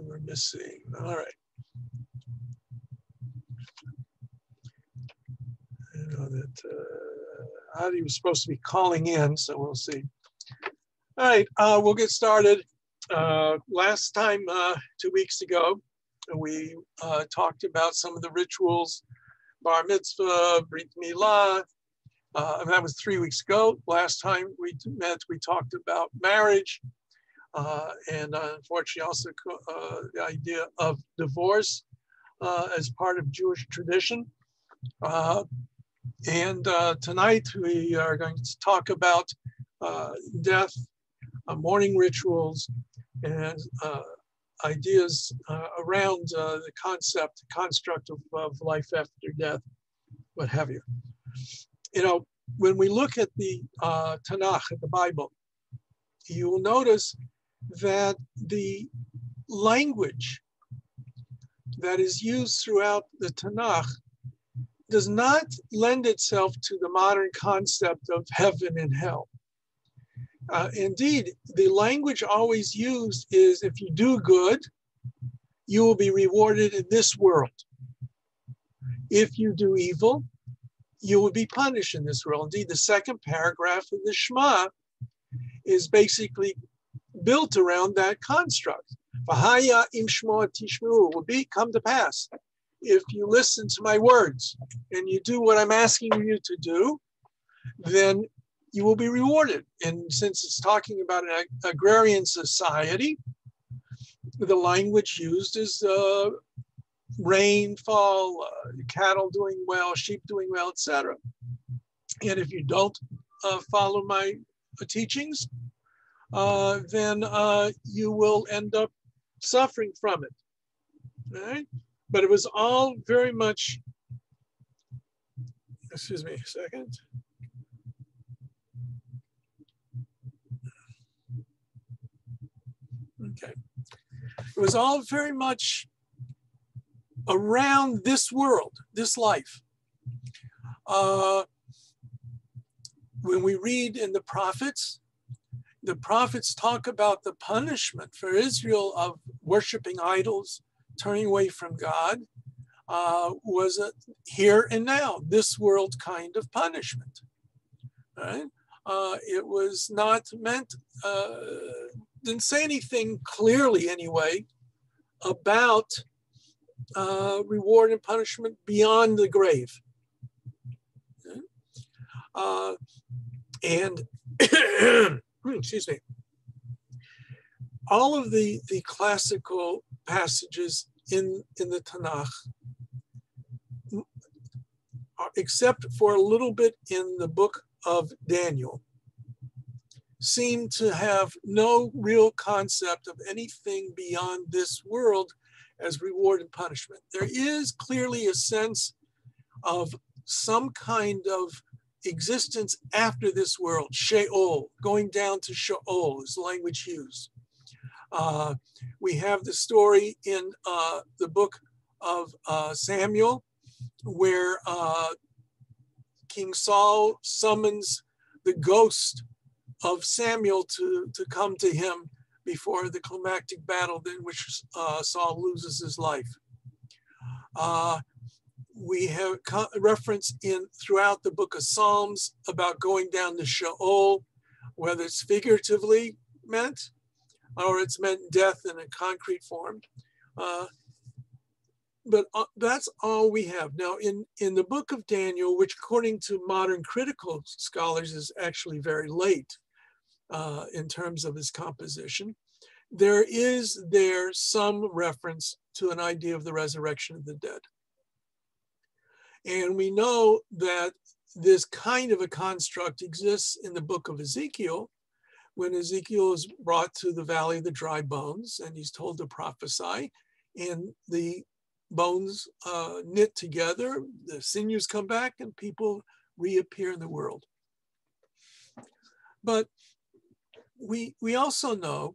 We're missing. All right. I know that Adi was supposed to be calling in, so we'll see. All right, we'll get started. Last time, 2 weeks ago, we talked about some of the rituals, bar mitzvah, brit milah. That was 3 weeks ago. Last time we met, we talked about marriage, and unfortunately also the idea of divorce as part of Jewish tradition. And tonight we are going to talk about death, mourning rituals, and ideas around the construct of life after death, what have you. You know, when we look at the Tanakh, at the Bible, you will notice that the language that is used throughout the Tanakh does not lend itself to the modern concept of heaven and hell. Indeed, the language always used is, if you do good, you will be rewarded in this world. If you do evil, you will be punished in this world. Indeed, the second paragraph of the Shema is basically built around that construct. V'haya im shmo tishmu, will come to pass. If you listen to my words and you do what I'm asking you to do, then you will be rewarded. And since it's talking about an agrarian society, the language used is rainfall, cattle doing well, sheep doing well, etc. And if you don't follow my teachings, then you will end up suffering from it. All right? But it was all very much, excuse me a second. Okay. It was all very much around this world, this life. When we read in the prophets talk about the punishment for Israel of worshiping idols, turning away from God, was a here and now, this world kind of punishment. Right? It was not meant, didn't say anything clearly anyway about reward and punishment beyond the grave. Okay? And excuse me, all of the classical passages in the Tanakh, except for a little bit in the book of Daniel, seem to have no real concept of anything beyond this world as reward and punishment. There is clearly a sense of some kind of existence after this world, Sheol, going down to Sheol is the language used. We have the story in the book of Samuel where King Saul summons the ghost of Samuel to come to him before the climactic battle in which Saul loses his life. We have reference throughout the book of Psalms about going down to Sheol, whether it's figuratively meant or it's meant death in a concrete form. But that's all we have. Now, in the book of Daniel, which according to modern critical scholars is actually very late in terms of its composition, there is some reference to an idea of the resurrection of the dead. And we know that this kind of a construct exists in the book of Ezekiel, when Ezekiel is brought to the valley of the dry bones and he's told to prophesy, and the bones knit together, the sinews come back, and people reappear in the world. But we also know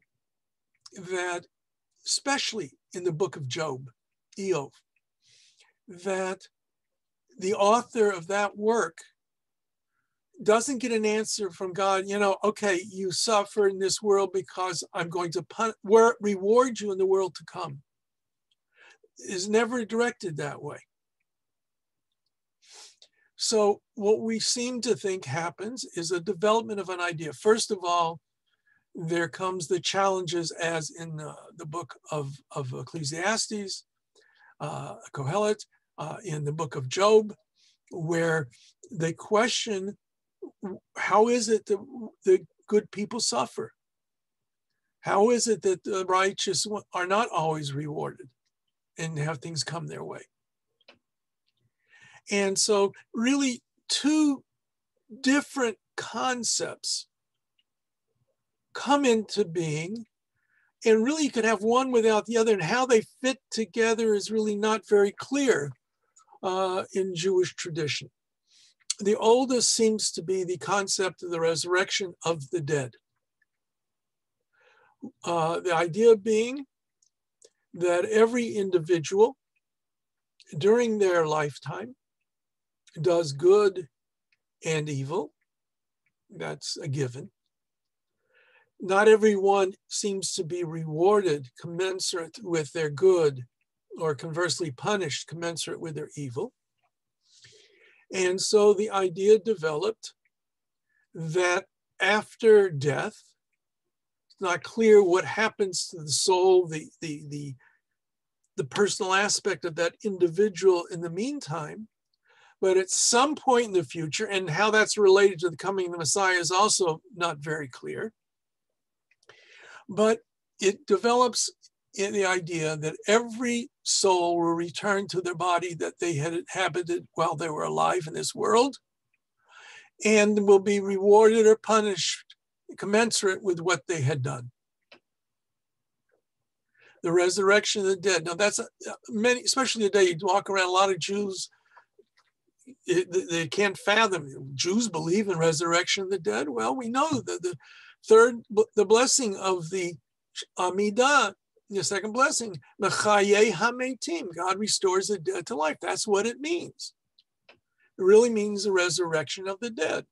that, especially in the book of Job, Eov, that the author of that work doesn't get an answer from God, okay, you suffer in this world because I'm going to reward you in the world to come. Is never directed that way. So what we seem to think happens is a development of an idea. First of all, there comes the challenges, as in the book of Ecclesiastes, Kohelet, in the book of Job, where they question, how is it that the good people suffer? How is it that the righteous are not always rewarded and have things come their way? And so really two different concepts come into being, and really you could have one without the other, and how they fit together is really not very clear in Jewish tradition. The oldest seems to be the concept of the resurrection of the dead. The idea being that every individual during their lifetime does good and evil. That's a given. Not everyone seems to be rewarded commensurate with their good, or conversely punished commensurate with their evil. And so the idea developed that after death, it's not clear what happens to the soul, the personal aspect of that individual in the meantime, but at some point in the future, and how that's related to the coming of the Messiah is also not very clear, but it develops in the idea that every soul will return to their body that they had inhabited while they were alive in this world, and will be rewarded or punished commensurate with what they had done. The resurrection of the dead. Now that's many, especially today, you walk around, a lot of Jews, they can't fathom. Jews believe in resurrection of the dead. Well, we know that the blessing of the Amidah, the second blessing, Mechaye HaMeitim, God restores the dead to life. That's what it means. It really means the resurrection of the dead.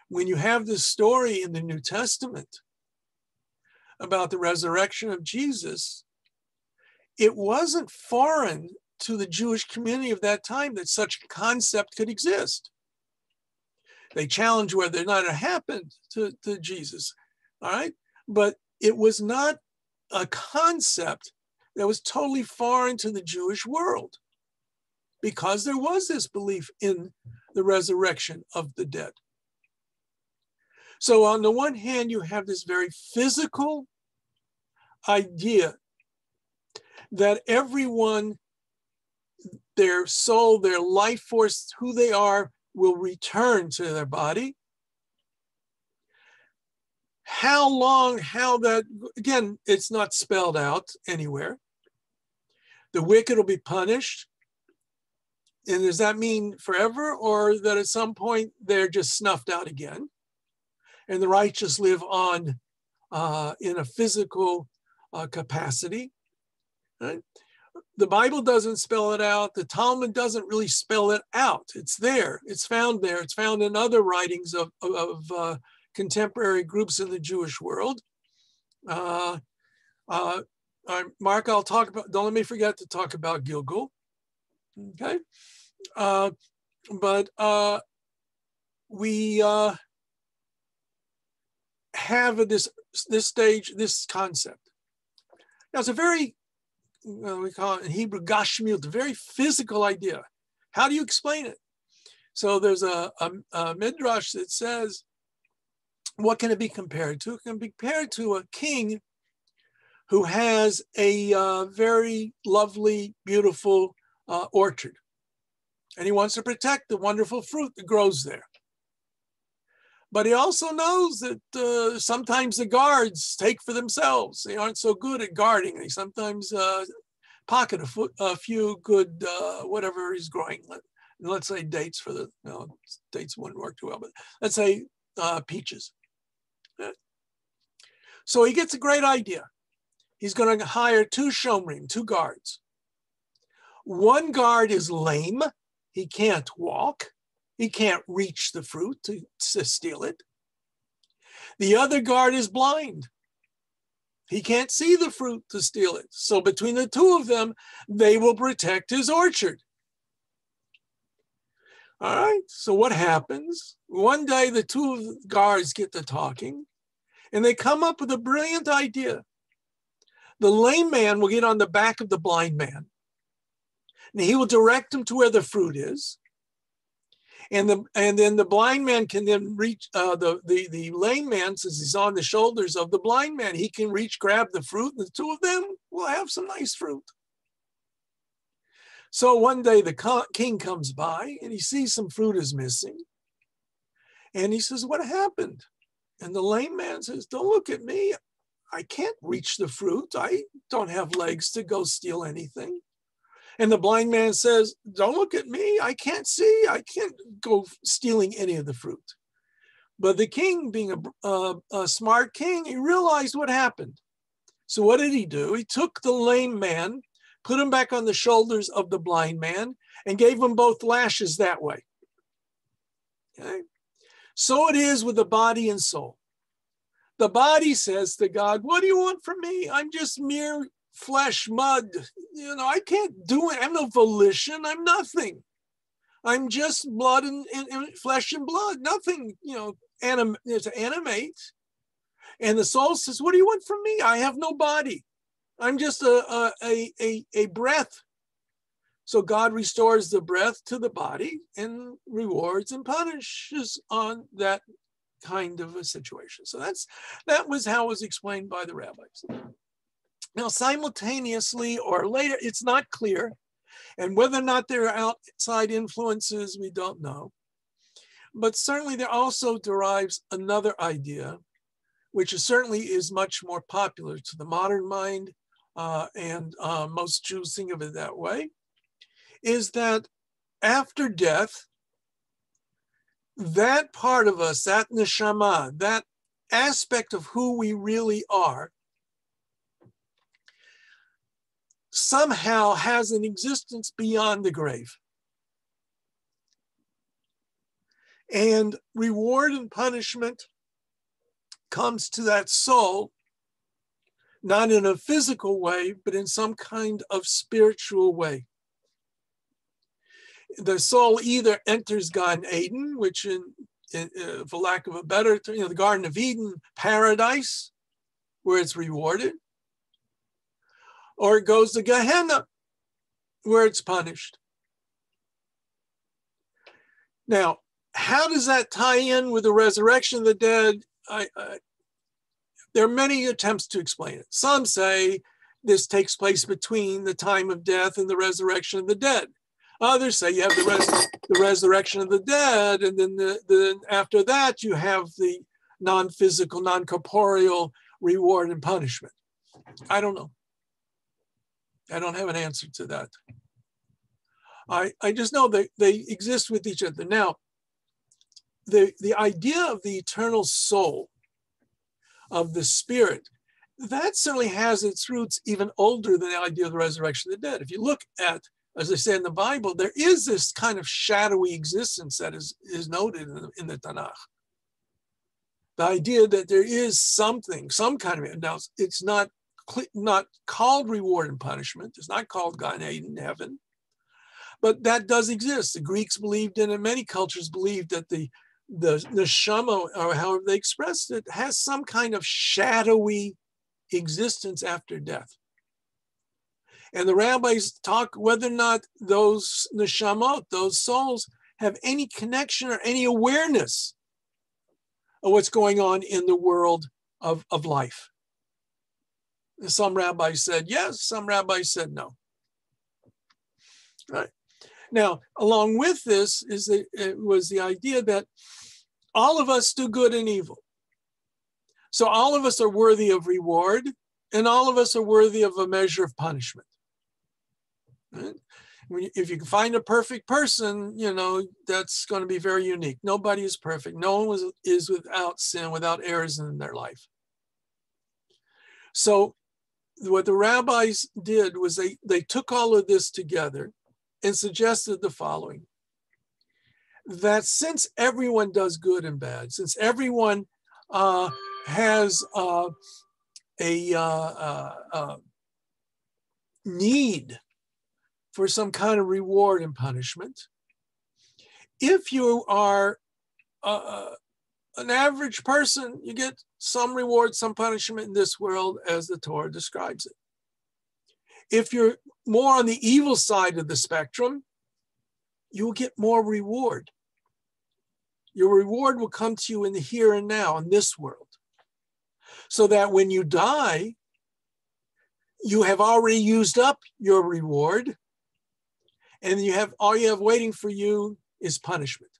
When you have this story in the New Testament about the resurrection of Jesus, it wasn't foreign to the Jewish community of that time that such a concept could exist. They challenged whether or not it happened to Jesus, all right? But it was not a concept that was totally foreign to the Jewish world, because there was this belief in the resurrection of the dead. So on the one hand, you have this very physical idea that everyone, their soul, their life force, who they are, will return to their body. How long, how that, again, it's not spelled out anywhere. The wicked will be punished. And does that mean forever, or that at some point they're just snuffed out again? And the righteous live on in a physical capacity. Right? The Bible doesn't spell it out. The Talmud doesn't really spell it out. It's there. It's found there. It's found in other writings of contemporary groups in the Jewish world. Mark, I'll talk about, don't let me forget to talk about Gilgal. Okay. But we have this stage, this concept. Now it's a very, we call it in Hebrew, gashmiut, a very physical idea. How do you explain it? So there's a midrash that says, what can it be compared to? It can be compared to a king who has a very lovely, beautiful orchard. And he wants to protect the wonderful fruit that grows there. But he also knows that sometimes the guards take for themselves. They aren't so good at guarding. They sometimes pocket a few good, whatever he's growing. Let's say dates for the, no, dates wouldn't work too well, but let's say peaches. So he gets a great idea. He's going to hire 2 shomrim, 2 guards. One guard is lame. He can't walk. He can't reach the fruit to steal it. The other guard is blind. He can't see the fruit to steal it. So between the two of them, they will protect his orchard. All right, so what happens? One day the two guards get to talking, and they come up with a brilliant idea. The lame man will get on the back of the blind man, and he will direct him to where the fruit is. And then the blind man can then reach, the lame man, since he's on the shoulders of the blind man, he can reach, grab the fruit, and the two of them will have some nice fruit. So one day the king comes by and he sees some fruit is missing. And he says, what happened? And the lame man says, don't look at me. I can't reach the fruit. I don't have legs to go steal anything. And the blind man says, don't look at me. I can't see. I can't go stealing any of the fruit. But the king, being a smart king, he realized what happened. So what did he do? He took the lame man, put him back on the shoulders of the blind man, and gave him both lashes that way. Okay? So it is with the body and soul. The body says to God, what do you want from me? I'm just mere flesh, mud. I can't do it. I have no volition. I'm nothing. I'm just blood and flesh and blood. Nothing, to animate. And the soul says, what do you want from me? I have no body. I'm just a breath. So God restores the breath to the body and rewards and punishes on that kind of a situation. So that was how it was explained by the rabbis. Now, simultaneously or later, it's not clear. And whether or not there are outside influences, we don't know. But certainly there also derives another idea, which certainly is much more popular to the modern mind, and most Jews think of it that way, is that after death, that part of us, that neshama, that aspect of who we really are, somehow has an existence beyond the grave. And reward and punishment comes to that soul, not in a physical way, but in some kind of spiritual way. The soul either enters Gan Eden, which for lack of a better term, the Garden of Eden, paradise, where it's rewarded, or it goes to Gehenna, where it's punished. Now, how does that tie in with the resurrection of the dead? There are many attempts to explain it. Some say this takes place between the time of death and the resurrection of the dead. Others say you have the resurrection of the dead, and then after that you have the non-physical, non-corporeal reward and punishment. I don't know. I don't have an answer to that. I just know they exist with each other. Now, the idea of the eternal soul, of the spirit, that certainly has its roots even older than the idea of the resurrection of the dead. If you look at, as I say in the Bible, there is this kind of shadowy existence that is noted in the Tanakh. The idea that there is something, some kind of, now it's not called reward and punishment. It's not called Gan Eden, heaven, but that does exist. The Greeks believed in it. Many cultures believed that the neshama, or however they expressed it, has some kind of shadowy existence after death. And the rabbis talk whether or not those neshamot, those souls, have any connection or any awareness of what's going on in the world of life. Some rabbis said yes, some rabbis said no. Right. Now, along with this was the idea that all of us do good and evil. So all of us are worthy of reward, and all of us are worthy of a measure of punishment. Right? If you can find a perfect person, that's going to be very unique. Nobody is perfect. No one is without sin, without errors in their life. So what the rabbis did was they took all of this together and suggested the following. that since everyone does good and bad, since everyone has a need for some kind of reward and punishment, if you are an average person, you get some reward, some punishment in this world as the Torah describes it. If you're more on the evil side of the spectrum, you'll get more reward. Your reward will come to you in the here and now, in this world. So that when you die, you have already used up your reward, and all you have waiting for you is punishment.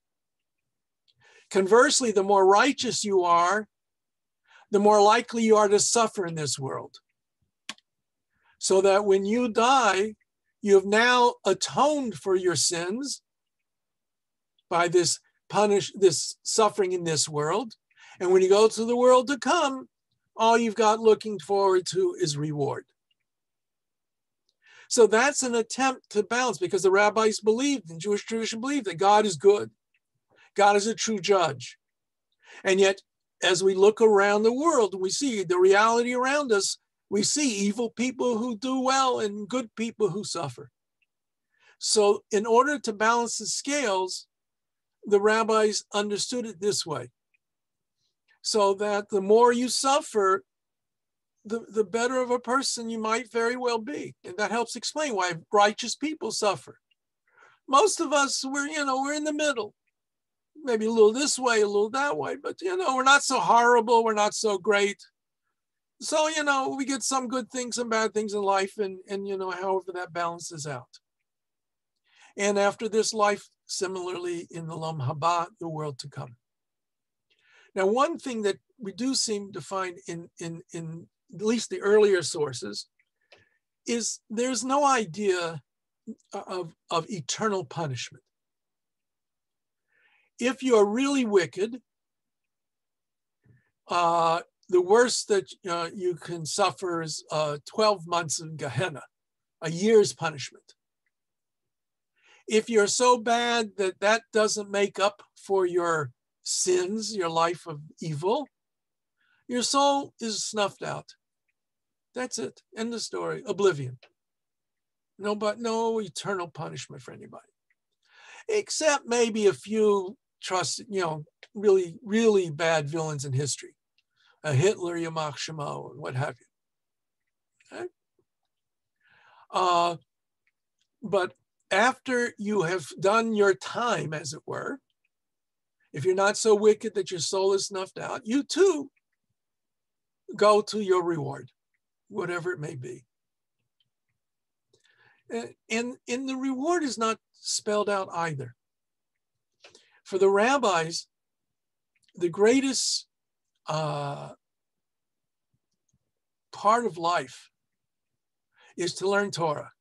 Conversely, the more righteous you are, the more likely you are to suffer in this world. So that when you die, you have now atoned for your sins by this suffering in this world. And when you go to the world to come, all you've got looking forward to is reward. So that's an attempt to balance, because the rabbis believed, and Jewish tradition believed, that God is good. God is a true judge. And yet, as we look around the world, we see the reality around us, we see evil people who do well and good people who suffer. So in order to balance the scales, the rabbis understood it this way. So that the more you suffer, the better of a person you might very well be. And that helps explain why righteous people suffer. Most of us, we're in the middle. Maybe a little this way, a little that way, but we're not so horrible, we're not so great. So, we get some good things and bad things in life, and however that balances out. And after this life, similarly in the Olam Haba, the world to come. Now, one thing that we do seem to find in at least the earlier sources is there's no idea of eternal punishment. If you are really wicked, the worst that you can suffer is 12 months in Gehenna, a year's punishment. If you're so bad that that doesn't make up for your sins, your life of evil, your soul is snuffed out. That's it. End of story. Oblivion. No eternal punishment for anybody. Except maybe a few really, really bad villains in history. A Hitler, Yamach Shemo, and what have you. Okay? But after you have done your time, as it were, if you're not so wicked that your soul is snuffed out, you too go to your reward, whatever it may be. And the reward is not spelled out either. For the rabbis, the greatest part of life is to learn Torah.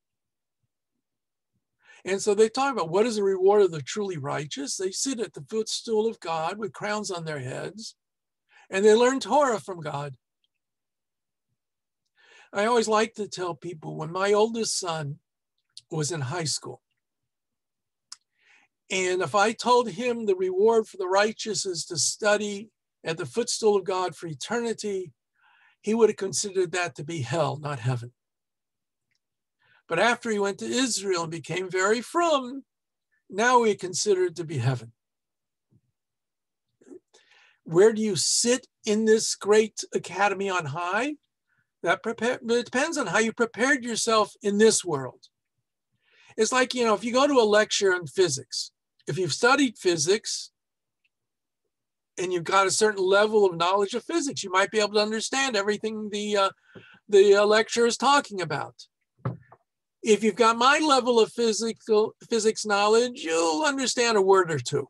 And so they talk about what is the reward of the truly righteous. They sit at the footstool of God with crowns on their heads, and they learn Torah from God. I always like to tell people, when my oldest son was in high school, and if I told him the reward for the righteous is to study at the footstool of God for eternity, he would have considered that to be hell, not heaven. But after he went to Israel and became very frum, now we consider it to be heaven. Where do you sit in this great academy on high? It depends on how you prepared yourself in this world. It's like, if you go to a lecture on physics, if you've studied physics and you've got a certain level of knowledge of physics, you might be able to understand everything the lecturer is talking about. If you've got my level of physics knowledge, you'll understand a word or two.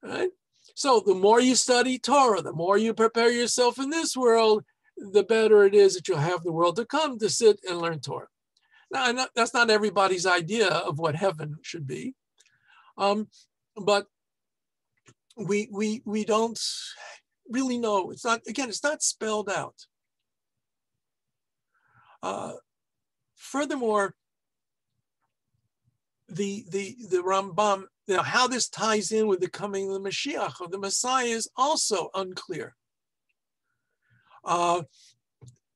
Right? So the more you study Torah, the more you prepare yourself in this world, the better it is that you'll have the world to come to sit and learn Torah. Now, that's not everybody's idea of what heaven should be, but we don't really know. It's not spelled out. Furthermore, the Rambam, now how this ties in with the coming of the Mashiach or the Messiah is also unclear.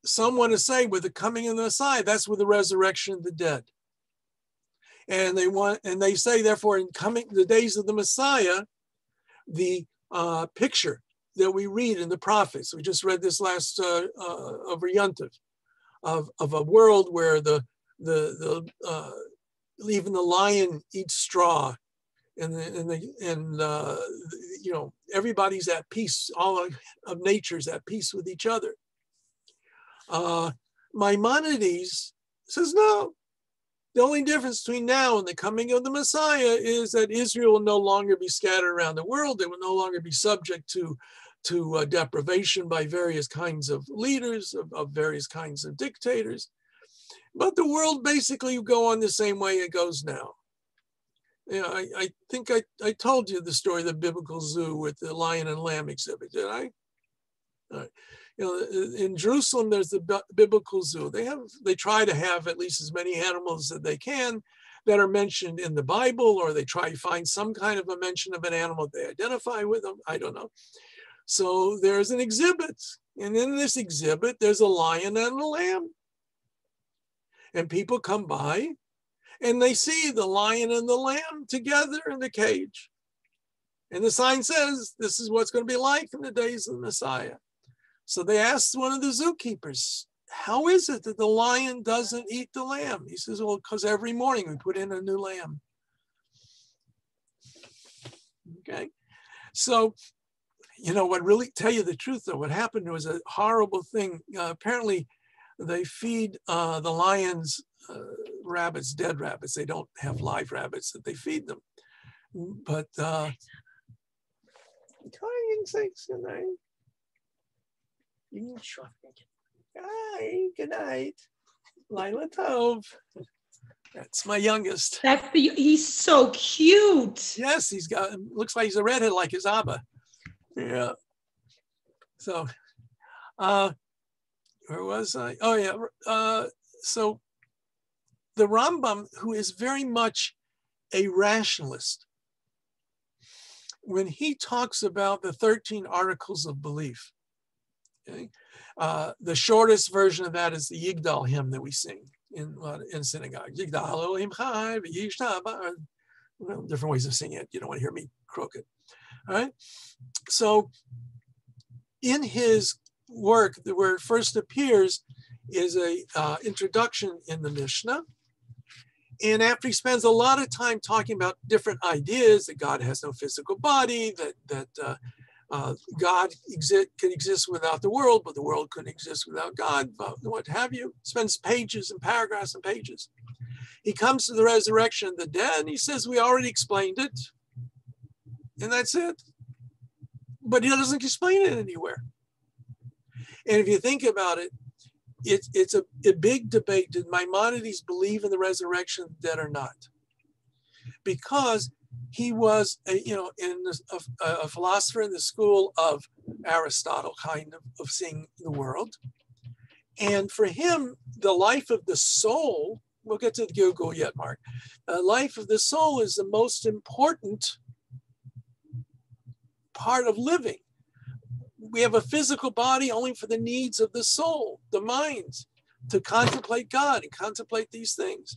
Some want to say with the coming of the Messiah, that's with the resurrection of the dead. And they say, therefore, in coming the days of the Messiah, the picture that we read in the prophets, we just read this last over Yontif, of a world where even the lion eats straw, and you know, everybody's at peace. All of nature's at peace with each other. Maimonides says no. The only difference between now and the coming of the Messiah is that Israel will no longer be scattered around the world. They will no longer be subject to deprivation by various kinds of leaders, of various kinds of dictators. But the world basically will go on the same way it goes now. You know, I think I told you the story of the biblical zoo with the lion and lamb exhibit, did I? All right. You know, in Jerusalem, there's the biblical zoo. They try to have at least as many animals as they can that are mentioned in the Bible, or they try to find some kind of a mention of an animal they identify with them. I don't know. So there's an exhibit, and in this exhibit, there's a lion and a lamb. And people come by, and they see the lion and the lamb together in the cage. And the sign says, this is what's going to be like in the days of the Messiah. So they asked one of the zookeepers, how is it that the lion doesn't eat the lamb? He says, well, because every morning we put in a new lamb. Okay. So, you know, what really, tell you the truth though, what happened was a horrible thing. Apparently they feed the lions rabbits, dead rabbits. They don't have live rabbits that they feed them. But hi, good night. Lila Tov. That's my youngest. He's so cute. Yes, looks like he's a redhead like his Abba. Yeah. So, where was I? Oh yeah. So the Rambam, who is very much a rationalist, when he talks about the 13 articles of belief, okay, the shortest version of that is the Yigdal hymn that we sing in synagogue. Yigdal Elohim Chai v'yishtabah. Well, different ways of singing it. You don't want to hear me croak it. All right. So in his work, where it first appears is a introduction in the Mishnah. And after he spends a lot of time talking about different ideas, that God has no physical body, that God can exist without the world, but the world couldn't exist without God, what have you, spends pages and paragraphs and pages. He comes to the resurrection of the dead, and he says, we already explained it, and that's it. But he doesn't explain it anywhere. And if you think about it, it's a big debate. Did Maimonides believe in the resurrection of the dead or not? Because he was a philosopher in the school of Aristotle, kind of seeing the world. And for him, the life of the soul, we'll get to the Google yet, Mark. Life of the soul is the most important part of living. We have a physical body only for the needs of the soul, the mind, to contemplate God and contemplate these things.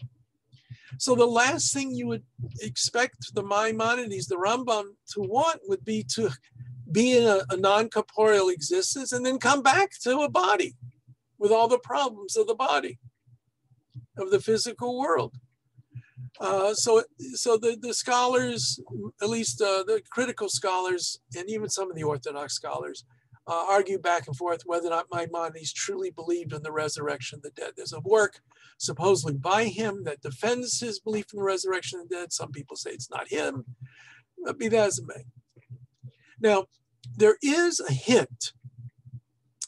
So the last thing you would expect the Maimonides, the Rambam, to want would be to be in a non-corporeal existence and then come back to a body with all the problems of the body, of the physical world. So the scholars, at least the critical scholars, and even some of the Orthodox scholars, argue back and forth whether or not Maimonides truly believed in the resurrection of the dead. There's a work supposedly by him that defends his belief in the resurrection of the dead. Some people say it's not him, but be that as it may. Now, there is a hint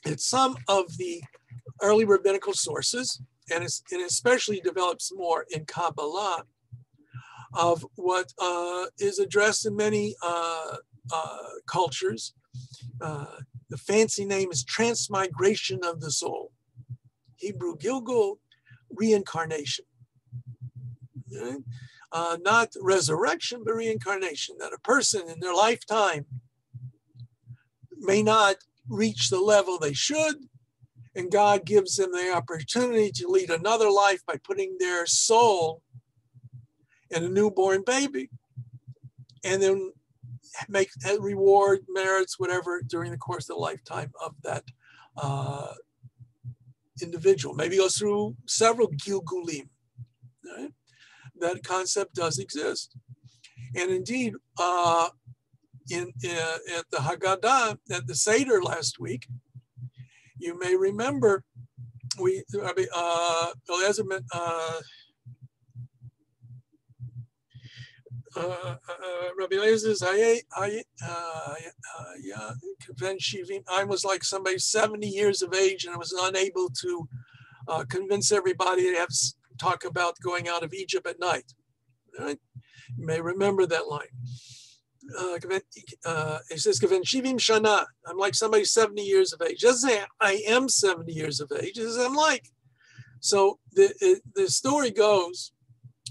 in some of the early rabbinical sources, and it especially develops more in Kabbalah, of what is addressed in many cultures. The fancy name is transmigration of the soul. Hebrew Gilgul, reincarnation. Right? Not resurrection, but reincarnation, that a person in their lifetime may not reach the level they should, and God gives them the opportunity to lead another life by putting their soul in a newborn baby, and then make reward, merits, whatever, during the course of the lifetime of that individual. Maybe goes through several gilgulim. Right? That concept does exist. And indeed, at the Haggadah, at the Seder last week, you may remember Rabbi Eliezer I was like somebody 70 years of age, and I was unable to convince everybody to have talk about going out of Egypt at night. Right? You may remember that line. It says, Shana. I'm like somebody 70 years of age. Doesn't say I am 70 years of age. It says I'm like. So the story goes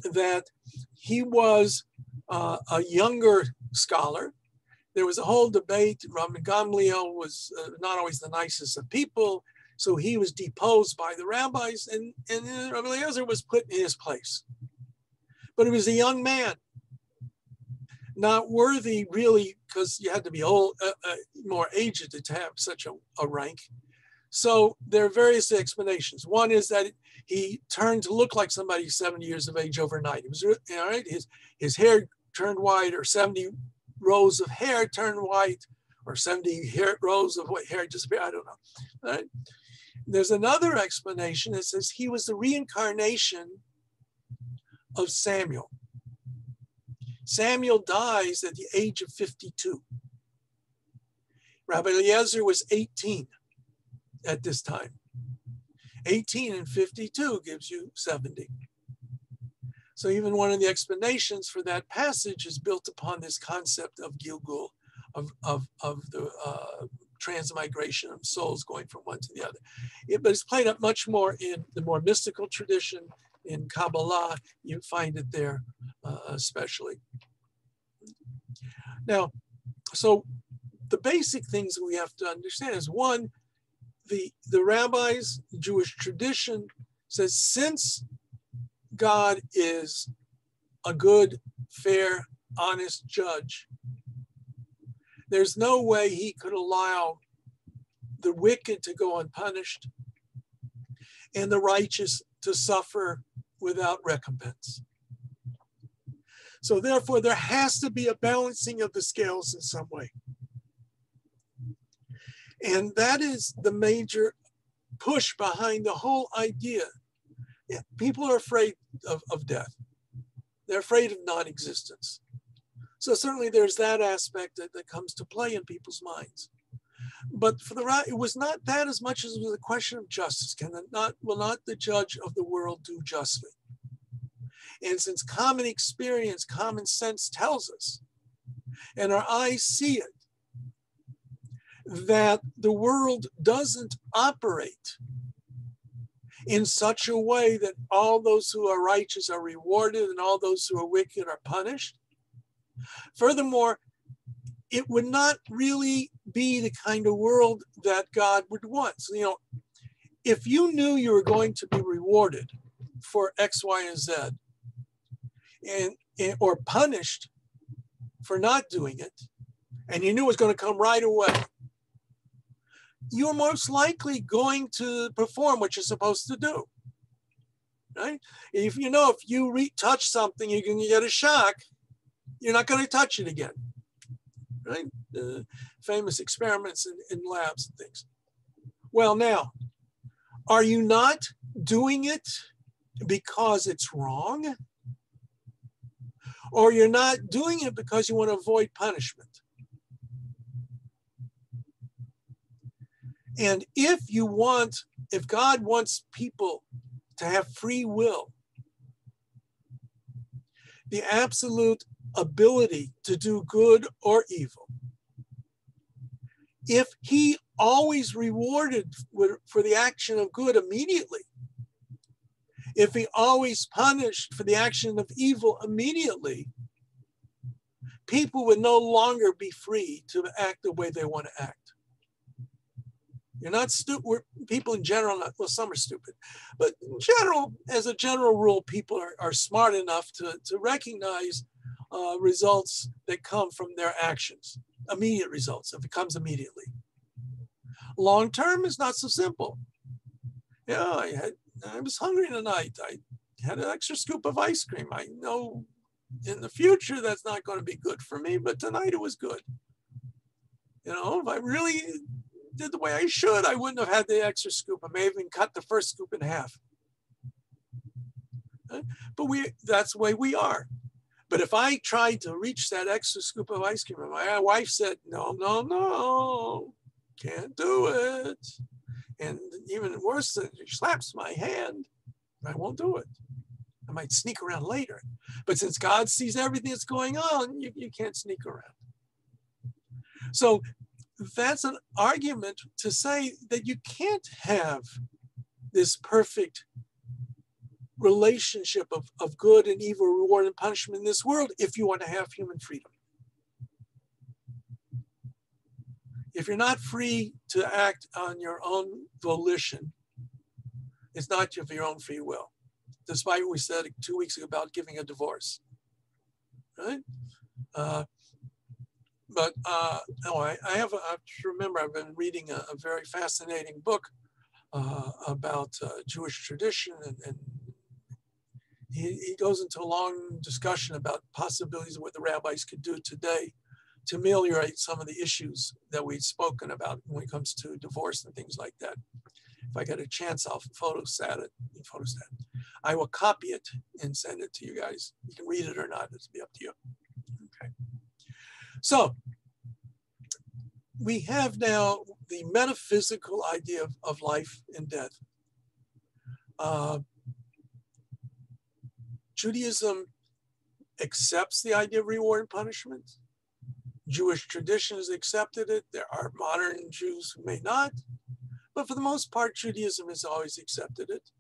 that he was a younger scholar. There was a whole debate. Rabbi Gamliel was not always the nicest of people, so he was deposed by the rabbis, and Rabbi Eliezer was put in his place. But he was a young man, not worthy really, because you had to be old, more aged to have such a rank. So there are various explanations. One is that he turned to look like somebody 70 years of age overnight. It was all right. His hair turned white, or 70 rows of hair turned white, or 70 rows of hair disappeared. I don't know. Right? There's another explanation that says he was the reincarnation of Samuel. Samuel dies at the age of 52. Rabbi Eliezer was 18 at this time. 18 and 52 gives you 70. So even one of the explanations for that passage is built upon this concept of Gilgul, of the transmigration of souls going from one to the other. But it's played up much more in the more mystical tradition. In Kabbalah, you find it there especially. Now, so the basic things that we have to understand is, one, the rabbis, the Jewish tradition says, since God is a good, fair, honest judge, there's no way he could allow the wicked to go unpunished and the righteous to suffer without recompense. So therefore, there has to be a balancing of the scales in some way. And that is the major push behind the whole idea. Yeah, people are afraid of death. They're afraid of non-existence. So certainly there's that aspect that comes to play in people's minds. But for it was not that as much as it was a question of justice. Will not the judge of the world do justly? And since common experience, common sense tells us, and our eyes see it, that the world doesn't operate in such a way that all those who are righteous are rewarded and all those who are wicked are punished. Furthermore, it would not really be the kind of world that God would want. So, if you knew you were going to be rewarded for X, Y, and Z, or punished for not doing it, and you knew it was going to come right away, you're most likely going to perform what you're supposed to do, right? If you touch something, you can get a shock, you're not going to touch it again, right? Famous experiments in labs and things. Well, now, are you not doing it because it's wrong? Or you're not doing it because you want to avoid punishment? And if God wants people to have free will, the absolute ability to do good or evil, if he always rewarded for the action of good immediately, if he always punished for the action of evil immediately, people would no longer be free to act the way they want to act. You're not stupid. People in general, well, some are stupid, but in general, as a general rule, people are smart enough to recognize results that come from their actions, immediate results, if it comes immediately. Long term is not so simple. Yeah, I was hungry tonight. I had an extra scoop of ice cream. I know in the future that's not going to be good for me, but tonight it was good. You know, if I really did the way I should, I wouldn't have had the extra scoop. I may have even cut the first scoop in half. But that's the way we are. But if I tried to reach that extra scoop of ice cream and my wife said, no, can't do it. And even worse, she slaps my hand, I won't do it. I might sneak around later. But since God sees everything that's going on, you can't sneak around. So that's an argument to say that you can't have this perfect relationship of good and evil, reward and punishment in this world if you want to have human freedom. If you're not free to act on your own volition, it's not of your own free will, despite what we said 2 weeks ago about giving a divorce, right? I have to remember I've been reading a very fascinating book about Jewish tradition, and he goes into a long discussion about possibilities of what the rabbis could do today to ameliorate some of the issues that we've spoken about when it comes to divorce and things like that. If I get a chance, I'll photostat it. I will copy it and send it to you guys. You can read it or not, it'll be up to you. Okay. So we have now the metaphysical idea of life and death. Judaism accepts the idea of reward and punishment. Jewish tradition has accepted it. There are modern Jews who may not, but for the most part, Judaism has always accepted it,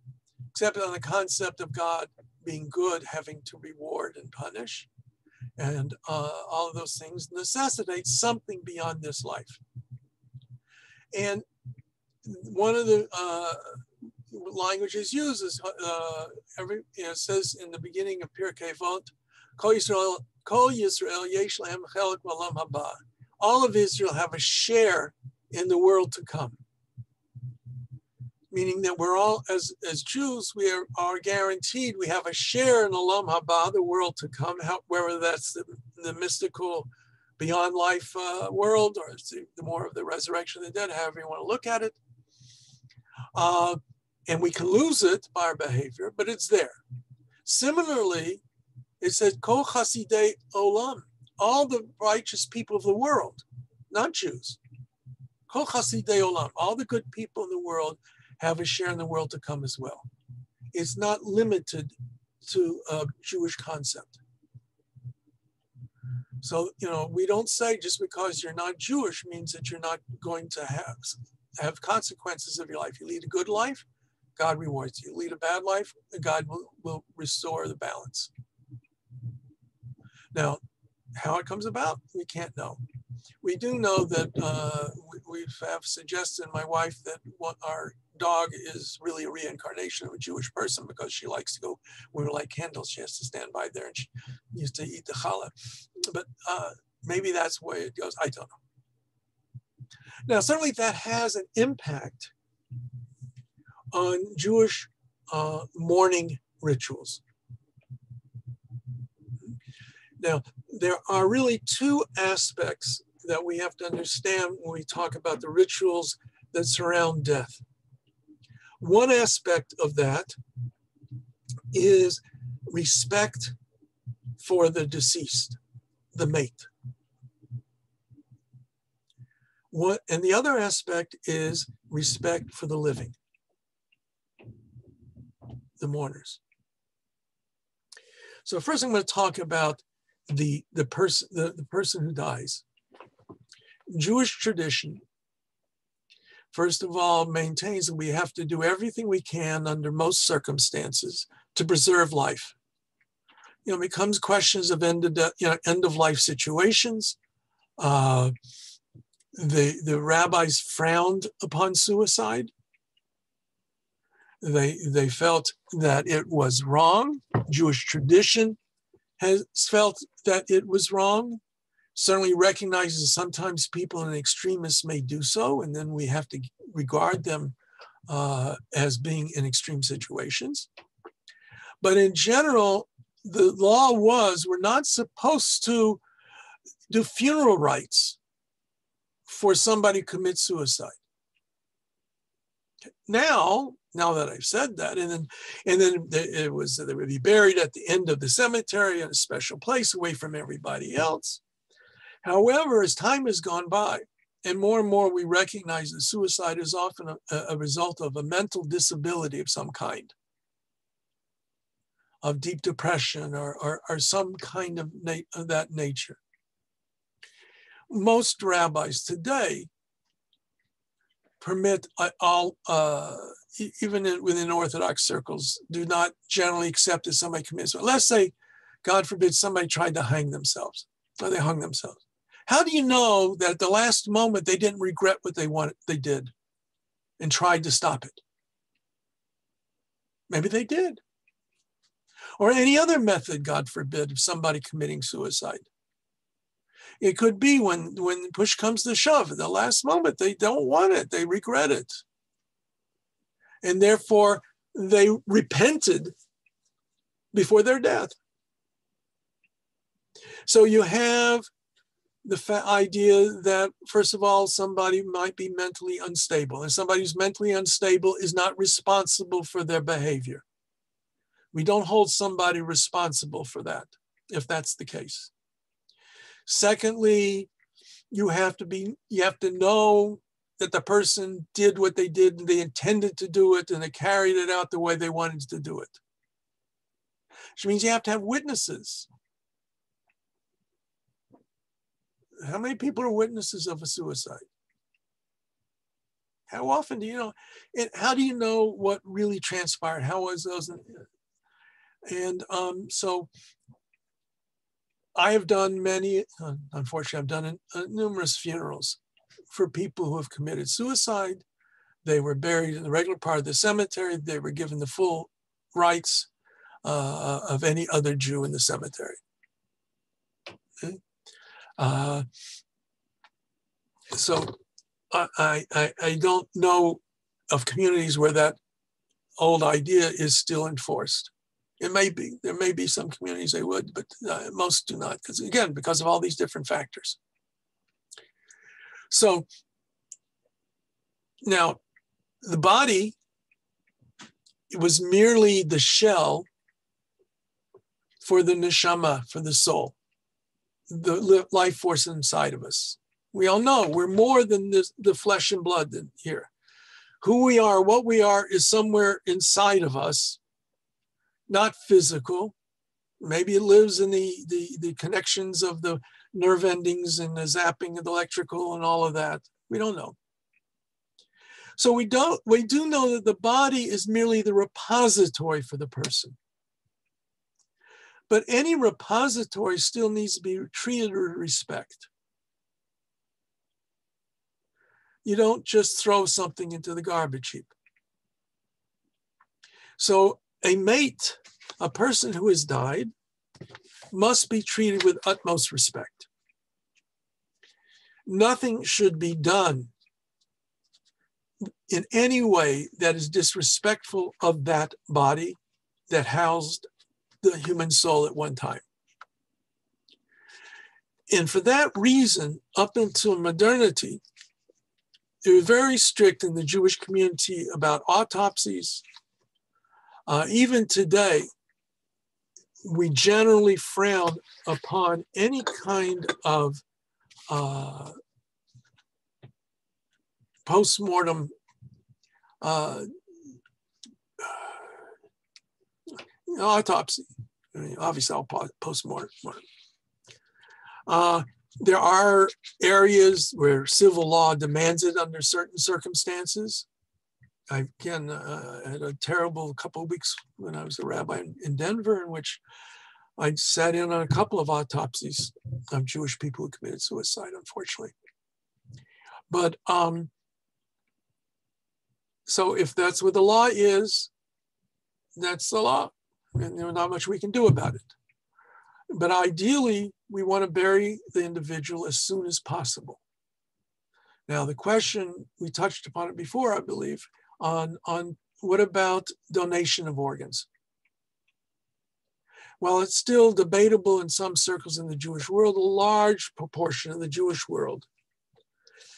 accepted on the concept of God being good, having to reward and punish. And all of those things necessitate something beyond this life. And one of the languages used is, it says in the beginning of Pirkei Avot, Kol Yisrael yesh lahem chelek b'olam haba. All of Israel have a share in the world to come. Meaning that we're all, as Jews, we are guaranteed we have a share in Olam Haba, the world to come, whether that's the mystical beyond life world or the more of the resurrection of the dead, however you want to look at it. And we can lose it by our behavior, but it's there. Similarly, it says, Kol Chasidei Olam, all the righteous people of the world, not Jews. Kol Chasidei Olam, all the good people in the world have a share in the world to come as well. It's not limited to a Jewish concept. So, we don't say just because you're not Jewish means that you're not going to have consequences of your life. You lead a good life, God rewards you. You lead a bad life, God will restore the balance. Now, how it comes about, we can't know. We do know that we have suggested, my wife, that our dog is really a reincarnation of a Jewish person because she likes to go, when we light candles, she has to stand by there and she used to eat the challah. But maybe that's the way it goes. I don't know. Now, certainly that has an impact on Jewish mourning rituals. Now, there are really two aspects that we have to understand when we talk about the rituals that surround death. One aspect of that is respect for the deceased, the mate. And the other aspect is respect for the living, the mourners. So first I'm going to talk about the person who dies. Jewish tradition first of all, maintains that we have to do everything we can under most circumstances to preserve life. It becomes questions of end of life situations. The rabbis frowned upon suicide. They felt that it was wrong. Jewish tradition has felt that it was wrong. Certainly recognizes sometimes people and extremists may do so, and then we have to regard them as being in extreme situations. But in general, the law was we're not supposed to do funeral rites for somebody who commits suicide. Now that I've said that, and then it was they would be buried at the end of the cemetery in a special place away from everybody else. However, as time has gone by, and more we recognize that suicide is often a result of a mental disability of some kind, of deep depression or some kind of that nature. Most rabbis today permit all, even within Orthodox circles, do not generally accept that somebody commits suicide. Let's say, God forbid, somebody tried to hang themselves, or they hung themselves. How do you know that at the last moment they didn't regret what they did and tried to stop it? Maybe they did. Or any other method, God forbid, of somebody committing suicide. It could be when push comes to shove, at the last moment, they don't want it, they regret it. And therefore, they repented before their death. So you have the idea that, first of all, somebody might be mentally unstable, and somebody who's mentally unstable is not responsible for their behavior. We don't hold somebody responsible for that, if that's the case. Secondly, you have to know that the person did what they did, and they intended to do it, and they carried it out the way they wanted to do it. Which means you have to have witnesses. How many people are witnesses of a suicide? How often do you know? And how do you know what really transpired? How was those? And so I have done many, unfortunately, I've done numerous funerals for people who have committed suicide. They were buried in the regular part of the cemetery. They were given the full rights of any other Jew in the cemetery. Okay? So I don't know of communities where that old idea is still enforced. It may be. There may be some communities they would, but most do not, because of all these different factors. So now the body, it was merely the shell for the neshama, for the soul, the life force inside of us. We all know we're more than the flesh and blood here. Who we are, what we are, is somewhere inside of us, not physical. Maybe it lives in the connections of the nerve endings and the zapping of the electrical and all of that. We don't know. So we do know that the body is merely the repository for the person. But any repository still needs to be treated with respect. You don't just throw something into the garbage heap. So a mate, a person who has died, must be treated with utmost respect. Nothing should be done in any way that is disrespectful of that body that housed the human soul at one time. And for that reason, up until modernity, they were very strict in the Jewish community about autopsies. Even today, we generally frown upon any kind of post-mortem autopsy. I mean, obviously, all post-mortem. There are areas where civil law demands it under certain circumstances. I again had a terrible couple of weeks when I was a rabbi in Denver, in which I sat in on a couple of autopsies of Jewish people who committed suicide, unfortunately. But so if that's what the law is, that's the law, and there's not much we can do about it. But ideally, we want to bury the individual as soon as possible. Now, the question, we touched upon it before, I believe, on what about donation of organs? While it's still debatable in some circles in the Jewish world, a large proportion of the Jewish world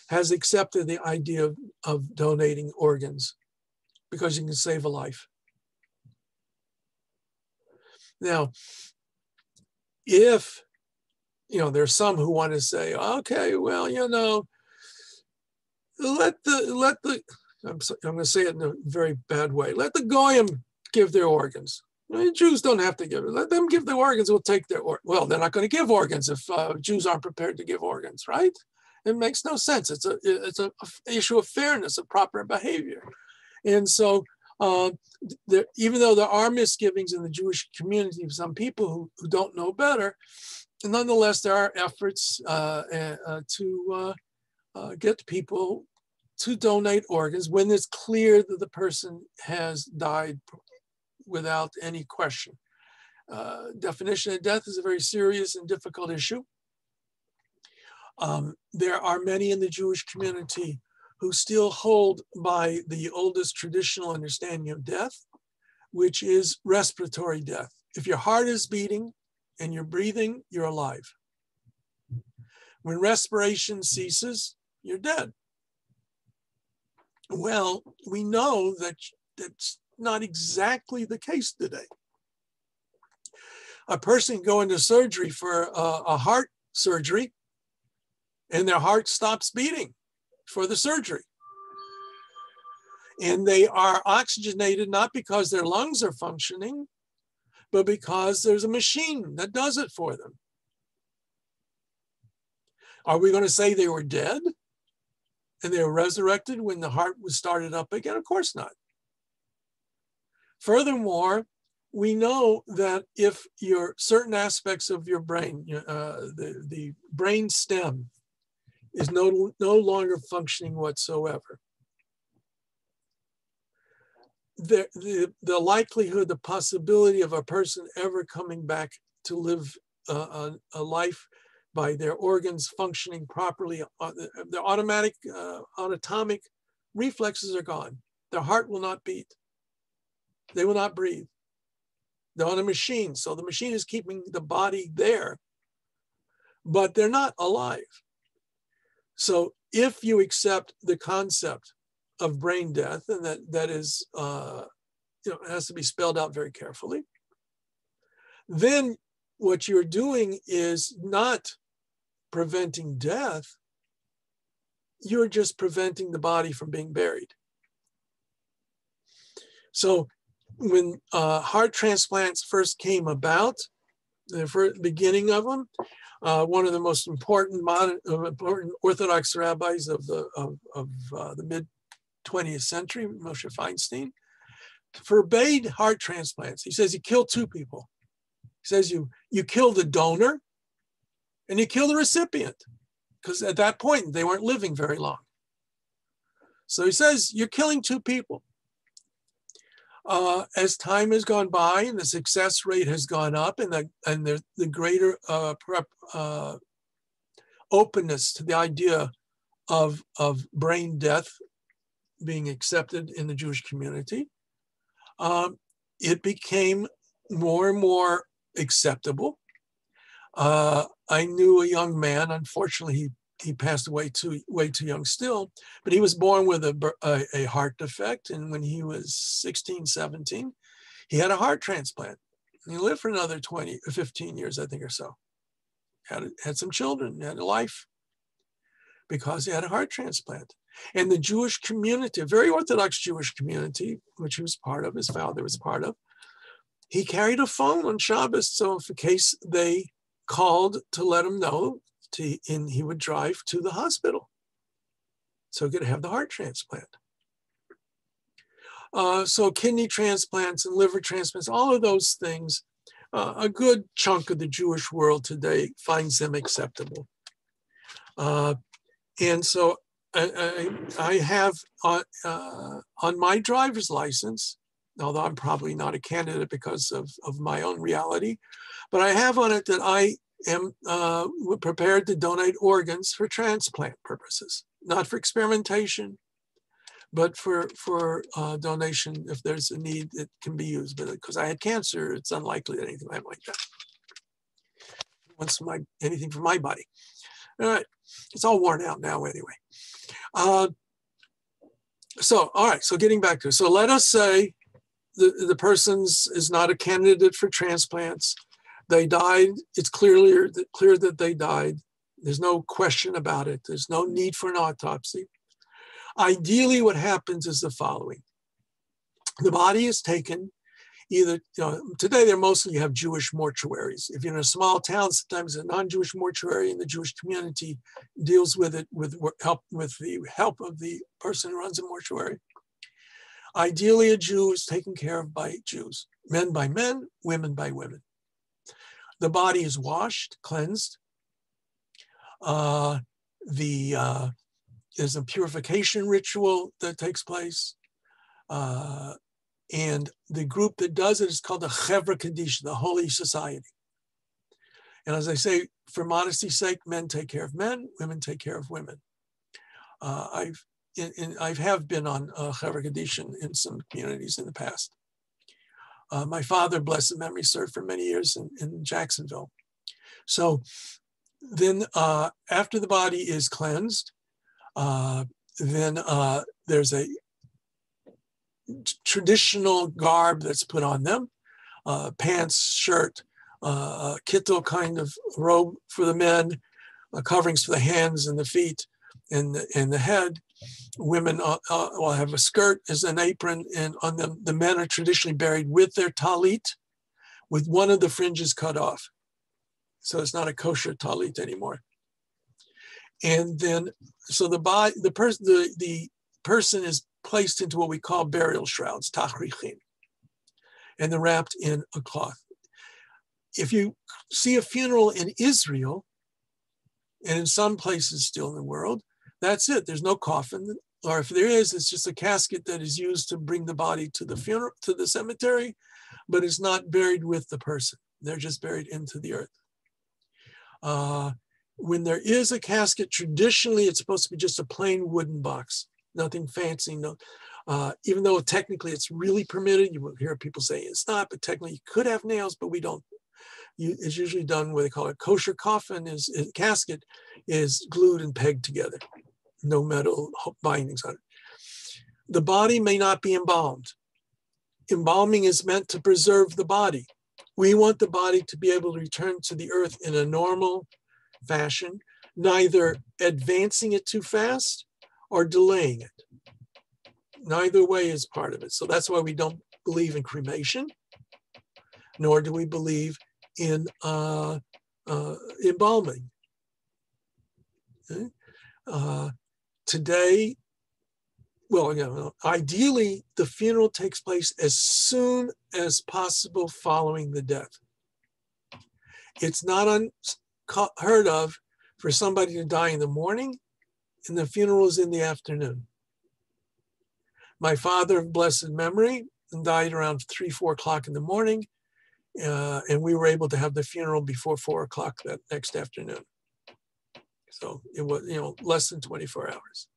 has accepted the idea of donating organs because you can save a life. Now, if, there's some who want to say, okay, well, let the I'm going to say it in a very bad way, let the Goyim give their organs. Jews don't have to give it. Let them give their organs. We'll take their organs. Well, they're not going to give organs if Jews aren't prepared to give organs, right? It makes no sense. It's an issue of fairness, of proper behavior. And so even though there are misgivings in the Jewish community of some people who don't know better, nonetheless, there are efforts to get people to donate organs when it's clear that the person has died without any question. Definition of death is a very serious and difficult issue. There are many in the Jewish community who still hold by the oldest traditional understanding of death, which is respiratory death. If your heart is beating and you're breathing, you're alive. When respiration ceases, you're dead. Well, we know that that's not exactly the case today. A person can go into surgery for a heart surgery and their heart stops beating for the surgery. And they are oxygenated not because their lungs are functioning, but because there's a machine that does it for them. Are we going to say they were dead and they were resurrected when the heart was started up again? Of course not. Furthermore, we know that if your certain aspects of your brain, the brain stem, is no longer functioning whatsoever, the likelihood, the possibility of a person ever coming back to live a life by their organs functioning properly, their autonomic reflexes are gone. Their heart will not beat. They will not breathe. They're on a machine, so the machine is keeping the body there, but they're not alive. So if you accept the concept of brain death, and that is, it has to be spelled out very carefully, then what you're doing is not preventing death, you're just preventing the body from being buried. So when heart transplants first came about, the beginning of them, one of the most important important Orthodox rabbis of the mid-20th century, Moshe Feinstein, forbade heart transplants. He says you kill two people. He says you kill the donor and you kill the recipient, because at that point they weren't living very long. So he says you're killing two people. As time has gone by and the success rate has gone up, and the greater openness to the idea of brain death being accepted in the Jewish community, it became more and more acceptable. I knew a young man, unfortunately he passed away way too young still, but he was born with a heart defect, and when he was 16, 17, he had a heart transplant. He lived for another 20 or 15 years, I think, or so. Had some children, had a life, because he had a heart transplant. And the Jewish community, a very Orthodox Jewish community, which he was part of, his father was part of, he carried a phone on Shabbos, so in case they called to let him know and he would drive to the hospital so he could have the heart transplant. So kidney transplants and liver transplants, all of those things, a good chunk of the Jewish world today finds them acceptable. And so I have on my driver's license, although I'm probably not a candidate because of my own reality, but I have on it that I am prepared to donate organs for transplant purposes, not for experimentation, but for donation if there's a need that can be used. But because I had cancer, it's unlikely that anything like that. Wants anything from my body. All right, it's all worn out now anyway. So, all right, so getting back to it. So let us say the person is not a candidate for transplants. They died. It's clear that they died. There's no question about it. There's no need for an autopsy. Ideally, what happens is the following. The body is taken either, today they mostly have Jewish mortuaries. If you're in a small town, sometimes a non-Jewish mortuary and the Jewish community deals with it with the help of the person who runs a mortuary. Ideally, a Jew is taken care of by Jews, men by men, women by women. The body is washed, cleansed. There's a purification ritual that takes place. And the group that does it is called the Chevra Kaddish, the Holy Society. And as I say, for modesty's sake, men take care of men, women take care of women. I have been on Chevra Kaddish in some communities in the past. My father, blessed memory, served for many years in Jacksonville. So then after the body is cleansed, then there's a traditional garb that's put on them, pants, shirt, kittel kind of robe for the men, coverings for the hands and the feet and the head. Women will have a skirt as an apron, and on them, the men are traditionally buried with their talit, with one of the fringes cut off. So it's not a kosher talit anymore. And then, so the person is placed into what we call burial shrouds, tachrichim, and they're wrapped in a cloth. If you see a funeral in Israel, and in some places still in the world, that's it. There's no coffin, or if there is, it's just a casket that is used to bring the body to the funeral, to the cemetery, but it's not buried with the person. They're just buried into the earth. When there is a casket, traditionally it's supposed to be just a plain wooden box, nothing fancy. No, even though technically it's really permitted, you will hear people say it's not, but technically you could have nails, but we don't. It's usually done what they call a kosher coffin. Casket is glued and pegged together, no metal bindings on it. The body may not be embalmed. Embalming is meant to preserve the body. We want the body to be able to return to the earth in a normal fashion, neither advancing it too fast or delaying it. Neither way is part of it. So that's why we don't believe in cremation, nor do we believe in embalming. Okay? Today, well, ideally, the funeral takes place as soon as possible following the death. It's not unheard of for somebody to die in the morning and the funeral is in the afternoon. My father of blessed memory died around 3, 4 o'clock in the morning, and we were able to have the funeral before 4 o'clock that next afternoon. So it was, less than 24 hours.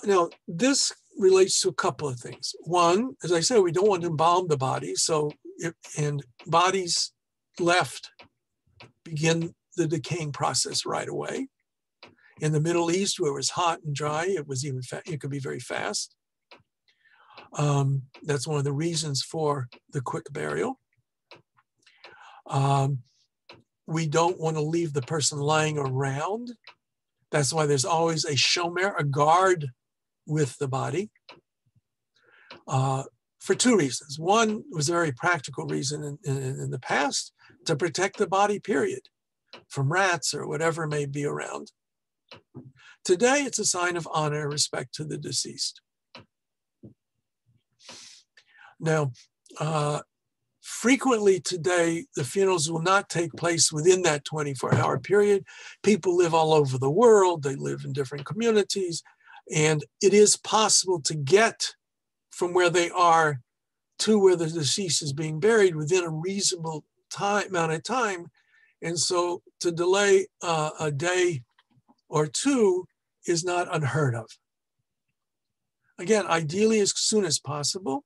Now, this relates to a couple of things. One, as I said, we don't want to embalm the body. And bodies left begin the decaying process right away. In the Middle East, where it was hot and dry, it could be very fast. That's one of the reasons for the quick burial. We don't want to leave the person lying around. That's why there's always a shomer, a guard with the body, for 2 reasons. One was a very practical reason in the past, to protect the body, period. from rats or whatever may be around. Today, it's a sign of honor and respect to the deceased. Now, frequently today, the funerals will not take place within that 24-hour period. People live all over the world. They live in different communities. And it is possible to get from where they are to where the deceased is being buried within a reasonable amount of time. And so to delay a day or two is not unheard of. Again, ideally as soon as possible,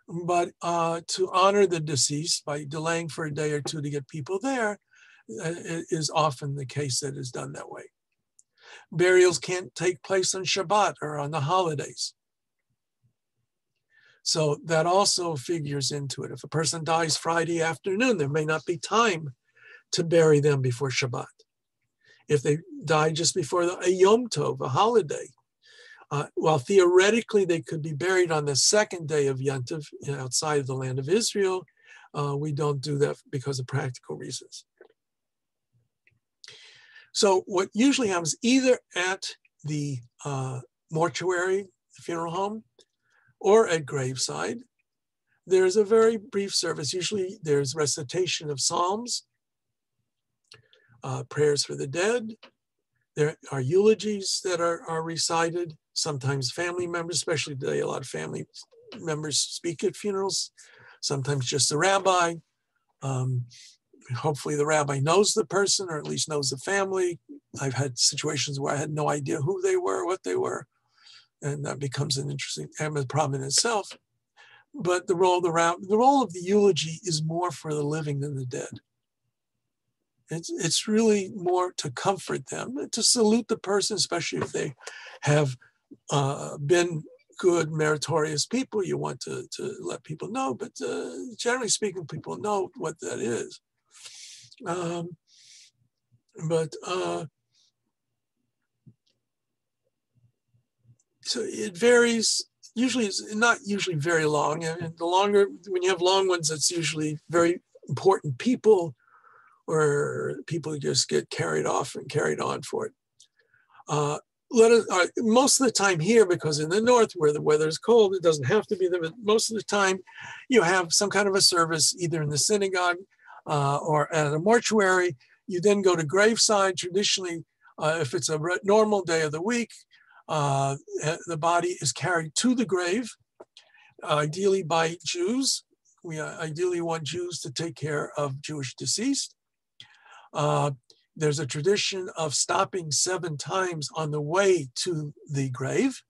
but to honor the deceased by delaying for a day or two to get people there is often the case that is done that way. Burials can't take place on Shabbat or on the holidays. So that also figures into it. If a person dies Friday afternoon, there may not be time to bury them before Shabbat. If they die just before a Yom Tov, a holiday, while theoretically they could be buried on the second day of Yom Tov outside of the land of Israel, we don't do that because of practical reasons. So what usually happens either at the mortuary, the funeral home, or at graveside, there's a very brief service. Usually there's recitation of psalms, prayers for the dead. There are eulogies that are recited. Sometimes family members, especially today, a lot of family members speak at funerals. Sometimes just the rabbi. Hopefully the rabbi knows the person or at least knows the family. I've had situations where I had no idea who they were, what they were. And that becomes an interesting problem in itself. But the role of the eulogy is more for the living than the dead. It's really more to comfort them, to salute the person, especially if they have been good, meritorious people. You want to let people know, but generally speaking, people know what that is. So it varies. Usually it's not usually very long. And the longer, when you have long ones, it's usually very important people or people just get carried off and carried on for it. Most of the time here, because in the north where the weather is cold, it doesn't have to be there, but most of the time you have some kind of a service either in the synagogue or at a mortuary. You then go to graveside. Traditionally, if it's a normal day of the week, the body is carried to the grave, ideally by Jews. We ideally want Jews to take care of Jewish deceased. There's a tradition of stopping 7 times on the way to the grave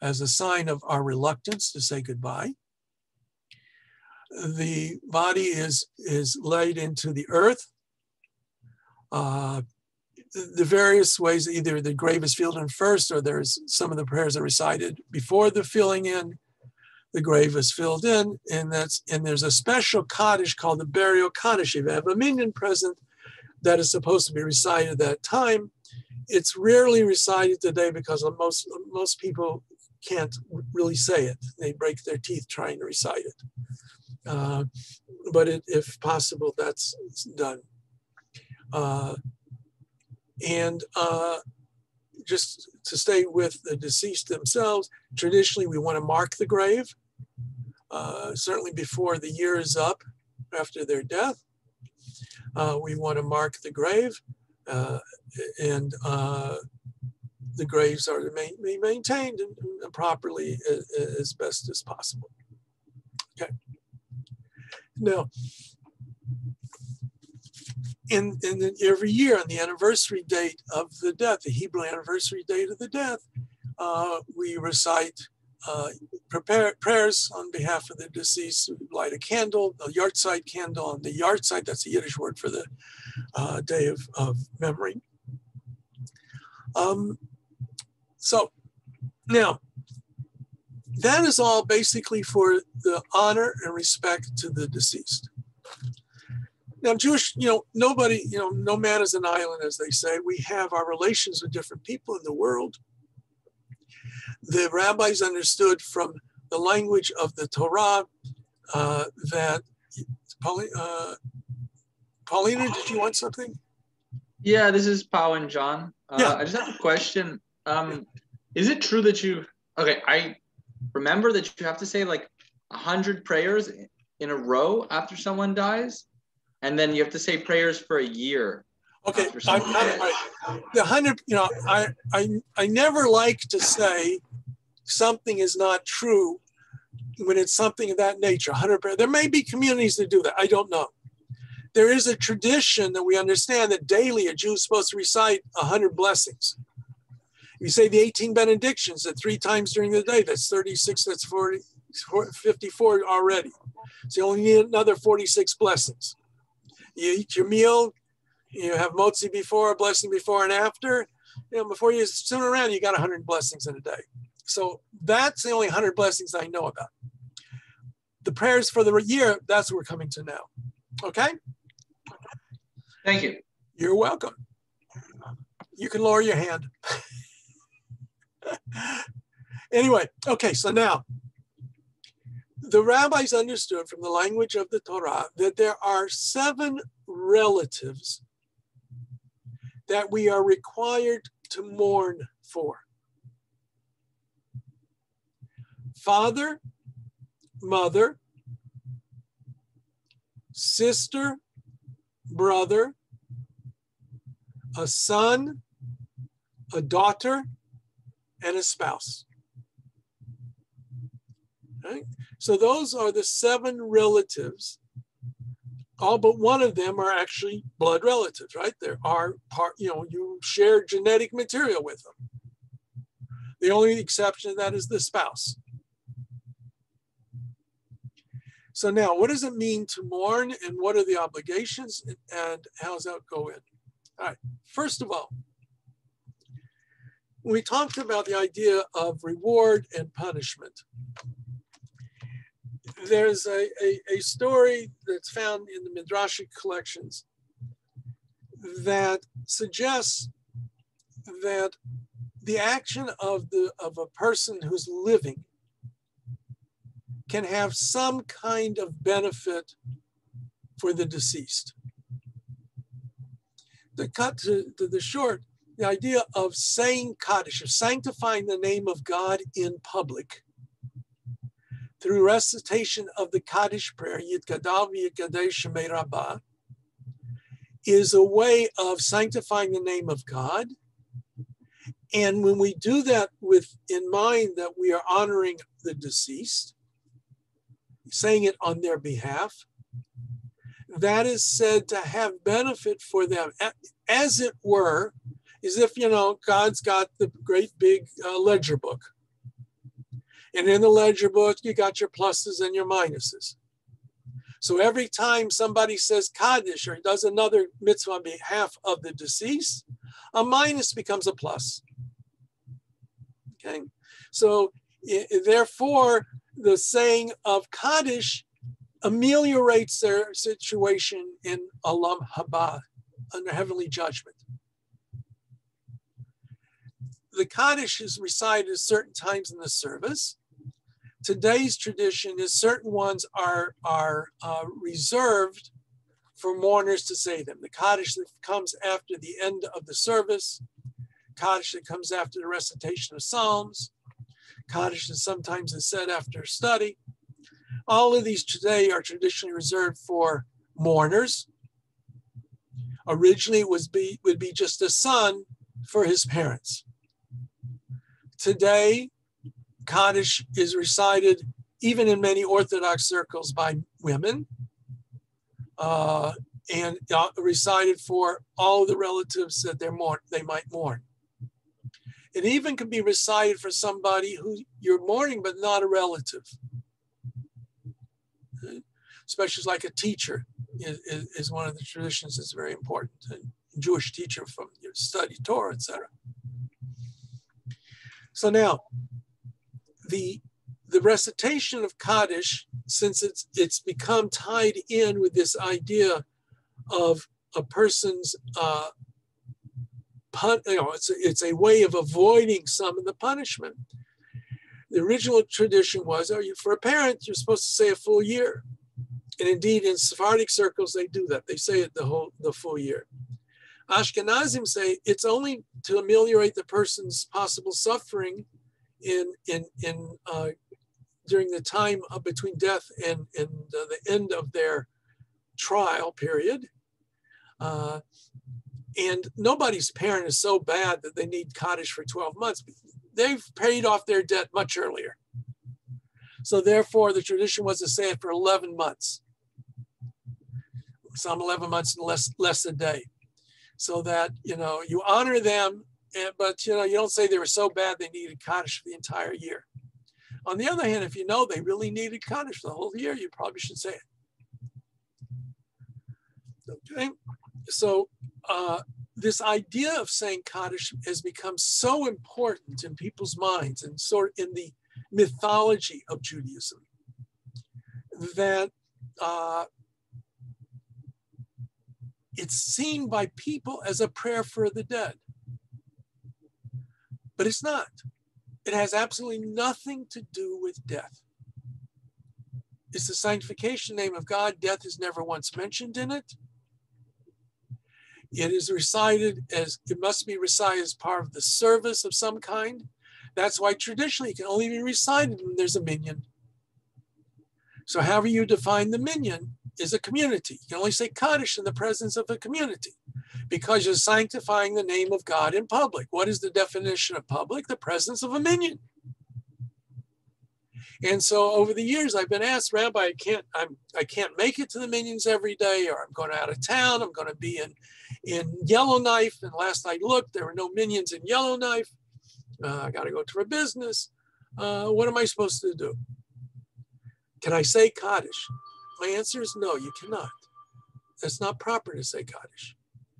as a sign of our reluctance to say goodbye. The body is laid into the earth. The various ways, either the grave is filled in first, or there's some of the prayers are recited before the filling in. The grave is filled in, and there's a special Kaddish called the burial Kaddish. If you have a minion present, that is supposed to be recited at that time. It's rarely recited today because most people can't really say it. They break their teeth trying to recite it. But if possible, that's done. Just to stay with the deceased themselves, traditionally we want to mark the grave, certainly before the year is up after their death. We want to mark the grave, and the graves are to be maintained properly as best as possible. Okay. Now, in every year on the anniversary date of the death, the Hebrew anniversary date of the death, we recite prepare prayers on behalf of the deceased, light a candle, a yahrzeit candle, and the yahrzeit, that's the Yiddish word for the day of memory. So now, that is all basically for the honor and respect to the deceased. Now, Jewish, nobody, no man is an island, as they say. We have our relations with different people in the world. The rabbis understood from the language of the Torah that Paulina, did you want something? Yeah, this is Pao and John. Yeah. I just have a question. Is it true that I remember that you have to say like 100 prayers in a row after someone dies, and then you have to say prayers for a year. Okay, after someone dies. the 100. I never like to say something is not true when it's something of that nature. 100. There may be communities that do that. I don't know. There is a tradition that we understand that daily a Jew is supposed to recite 100 blessings. You say the 18 benedictions at 3 times during the day. That's 36. That's 40, 54 already. So you only need another 46 blessings. You eat your meal. You have motzi before, a blessing before and after. Before you turn around, you got 100 blessings in a day. So that's the only 100 blessings I know about. The prayers for the year, that's what we're coming to now. Okay? Thank you. You're welcome. You can lower your hand. Anyway, okay, so now, the rabbis understood from the language of the Torah that there are 7 relatives that we are required to mourn for. Father, mother, sister, brother, a son, a daughter, and a spouse. Right? So those are the 7 relatives. All but one of them are actually blood relatives, right? There are you share genetic material with them. The only exception to that is the spouse. So now, what does it mean to mourn, and what are the obligations, and how does that go in? All right, first of all, when we talked about the idea of reward and punishment, there's a story that's found in the Midrashic collections that suggests that the action of a person who's living can have some kind of benefit for the deceased. To cut to the short, the idea of saying Kaddish, of sanctifying the name of God in public through recitation of the Kaddish prayer, Yitkadav Yitkadeh Shemei Rabbah, is a way of sanctifying the name of God. And when we do that with in mind that we are honoring the deceased, saying it on their behalf, that is said to have benefit for them, as it were, as if, God's got the great big ledger book. And in the ledger book, you got your pluses and your minuses. So every time somebody says Kaddish or does another mitzvah on behalf of the deceased, a minus becomes a plus. Okay? So therefore, the saying of Kaddish ameliorates their situation in Olam Haba, under heavenly judgment. The Kaddish is recited at certain times in the service. Today's tradition is certain ones are reserved for mourners to say them. The Kaddish that comes after the end of the service, Kaddish that comes after the recitation of Psalms, Kaddish that sometimes is said after study. All of these today are traditionally reserved for mourners. Originally, it would be just a son for his parents. Today, Kaddish is recited even in many Orthodox circles by women and recited for all the relatives that they might mourn. It even can be recited for somebody who you're mourning but not a relative. Especially like a teacher is one of the traditions that's very important. A Jewish teacher from your study Torah, etc. So now, the recitation of Kaddish, since it's become tied in with this idea of a person's it's a way of avoiding some of the punishment. The original tradition was, for a parent, you're supposed to say a full year. And indeed, in Sephardic circles, they do that. They say it the full year. Ashkenazim say it's only to ameliorate the person's possible suffering during the time between death and the end of their trial period. And nobody's parent is so bad that they need Kaddish for 12 months. They've paid off their debt much earlier. So therefore, the tradition was to say it for 11 months. Some 11 months and less a day. So that, you honor them, but, you don't say they were so bad they needed Kaddish for the entire year. On the other hand, if you know they really needed Kaddish for the whole year, you probably should say it. Okay, so this idea of saying Kaddish has become so important in people's minds and sort of in the mythology of Judaism that it's seen by people as a prayer for the dead. But it's not. It has absolutely nothing to do with death. It's the sanctification name of God. Death is never once mentioned in it. It is recited it must be recited as part of the service of some kind. That's why traditionally it can only be recited when there's a minyan. So however you define the minyan is a community. You can only say Kaddish in the presence of a community because you're sanctifying the name of God in public. What is the definition of public? The presence of a minyan. And so over the years, I've been asked, Rabbi, I can't make it to the minyans every day, or I'm going out of town. I'm going to be in Yellowknife. And last I looked, there were no minyans in Yellowknife. I got to go to a business. What am I supposed to do? Can I say Kaddish? My answer is no, you cannot. That's not proper to say Kaddish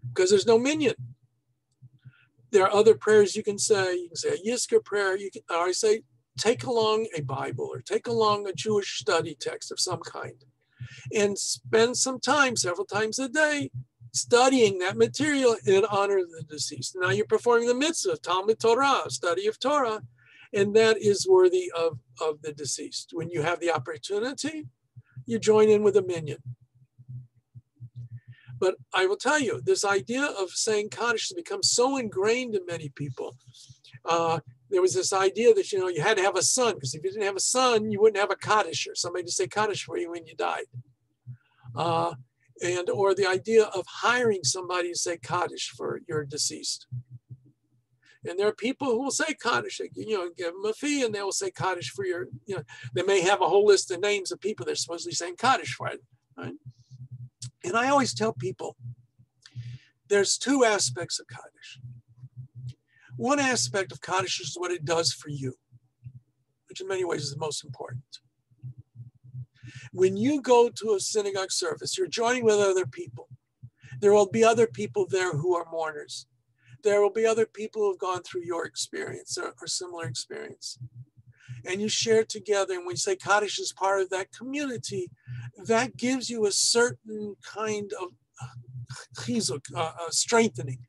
because there's no minyan. There are other prayers you can say. You can say a Yizkor prayer. Or I say, take along a Bible or take along a Jewish study text of some kind and spend some time, several times a day, studying that material in honor of the deceased. Now you're performing the mitzvah, Talmud Torah, study of Torah, and that is worthy of the deceased. When you have the opportunity, you join in with a minyan. But I will tell you, this idea of saying Kaddish has become so ingrained in many people. There was this idea that, you had to have a son, because if you didn't have a son, you wouldn't have a Kaddish or somebody to say Kaddish for you when you died. Or the idea of hiring somebody to say Kaddish for your deceased. And there are people who will say Kaddish, give them a fee and they will say Kaddish for your, they may have a whole list of names of people they're supposedly saying Kaddish for, right? And I always tell people, there's two aspects of Kaddish. One aspect of Kaddish is what it does for you, which in many ways is the most important. When you go to a synagogue service, you're joining with other people. There will be other people there who are mourners. There will be other people who have gone through your experience or similar experience. And you share together. And when you say Kaddish is part of that community, that gives you a certain kind of chizuk, strengthening.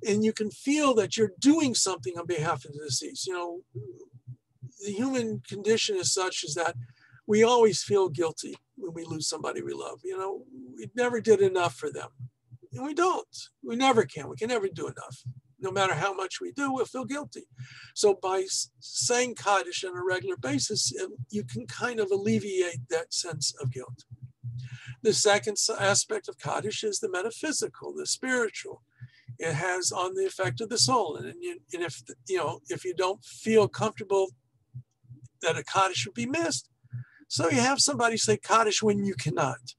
And you can feel that you're doing something on behalf of the deceased. The human condition is such as that we always feel guilty when we lose somebody we love. We never did enough for them. And we don't. We never can. We can never do enough. No matter how much we do, we'll feel guilty. So by saying Kaddish on a regular basis, you can kind of alleviate that sense of guilt. The second aspect of Kaddish is the metaphysical, the spiritual. It has on the effect of the soul. And if you don't feel comfortable that a Kaddish would be missed, so you have somebody say Kaddish when you cannot.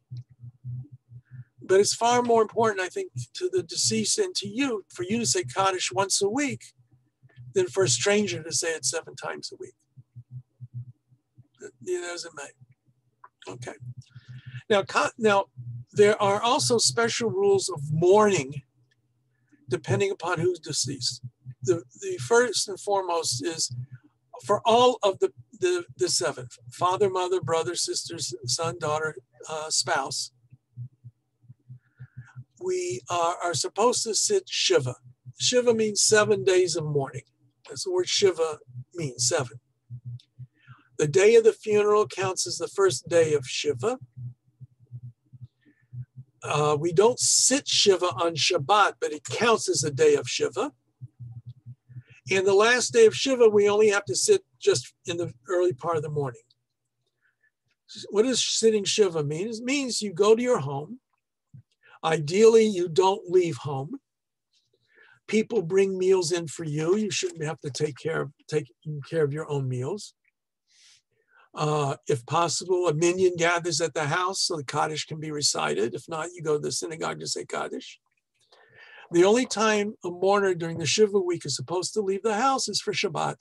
But it's far more important, I think, to the deceased and to you, for you to say Kaddish once a week than for a stranger to say it 7 times a week. As it may. Okay. Now, there are also special rules of mourning depending upon who's deceased. The first and foremost is for all of the 7, father, mother, brother, sisters, son, daughter, spouse. We are supposed to sit Shiva. Shiva means 7 days of mourning. That's the word Shiva means, 7. The day of the funeral counts as the first day of Shiva. We don't sit Shiva on Shabbat, but it counts as a day of Shiva. And the last day of Shiva, we only have to sit just in the early part of the morning. What does sitting Shiva mean? It means you go to your home. Ideally, you don't leave home. People bring meals in for you. You shouldn't have to take care of your own meals. If possible, a minyan gathers at the house so the Kaddish can be recited. If not, you go to the synagogue to say Kaddish. The only time a mourner during the Shiva week is supposed to leave the house is for Shabbat.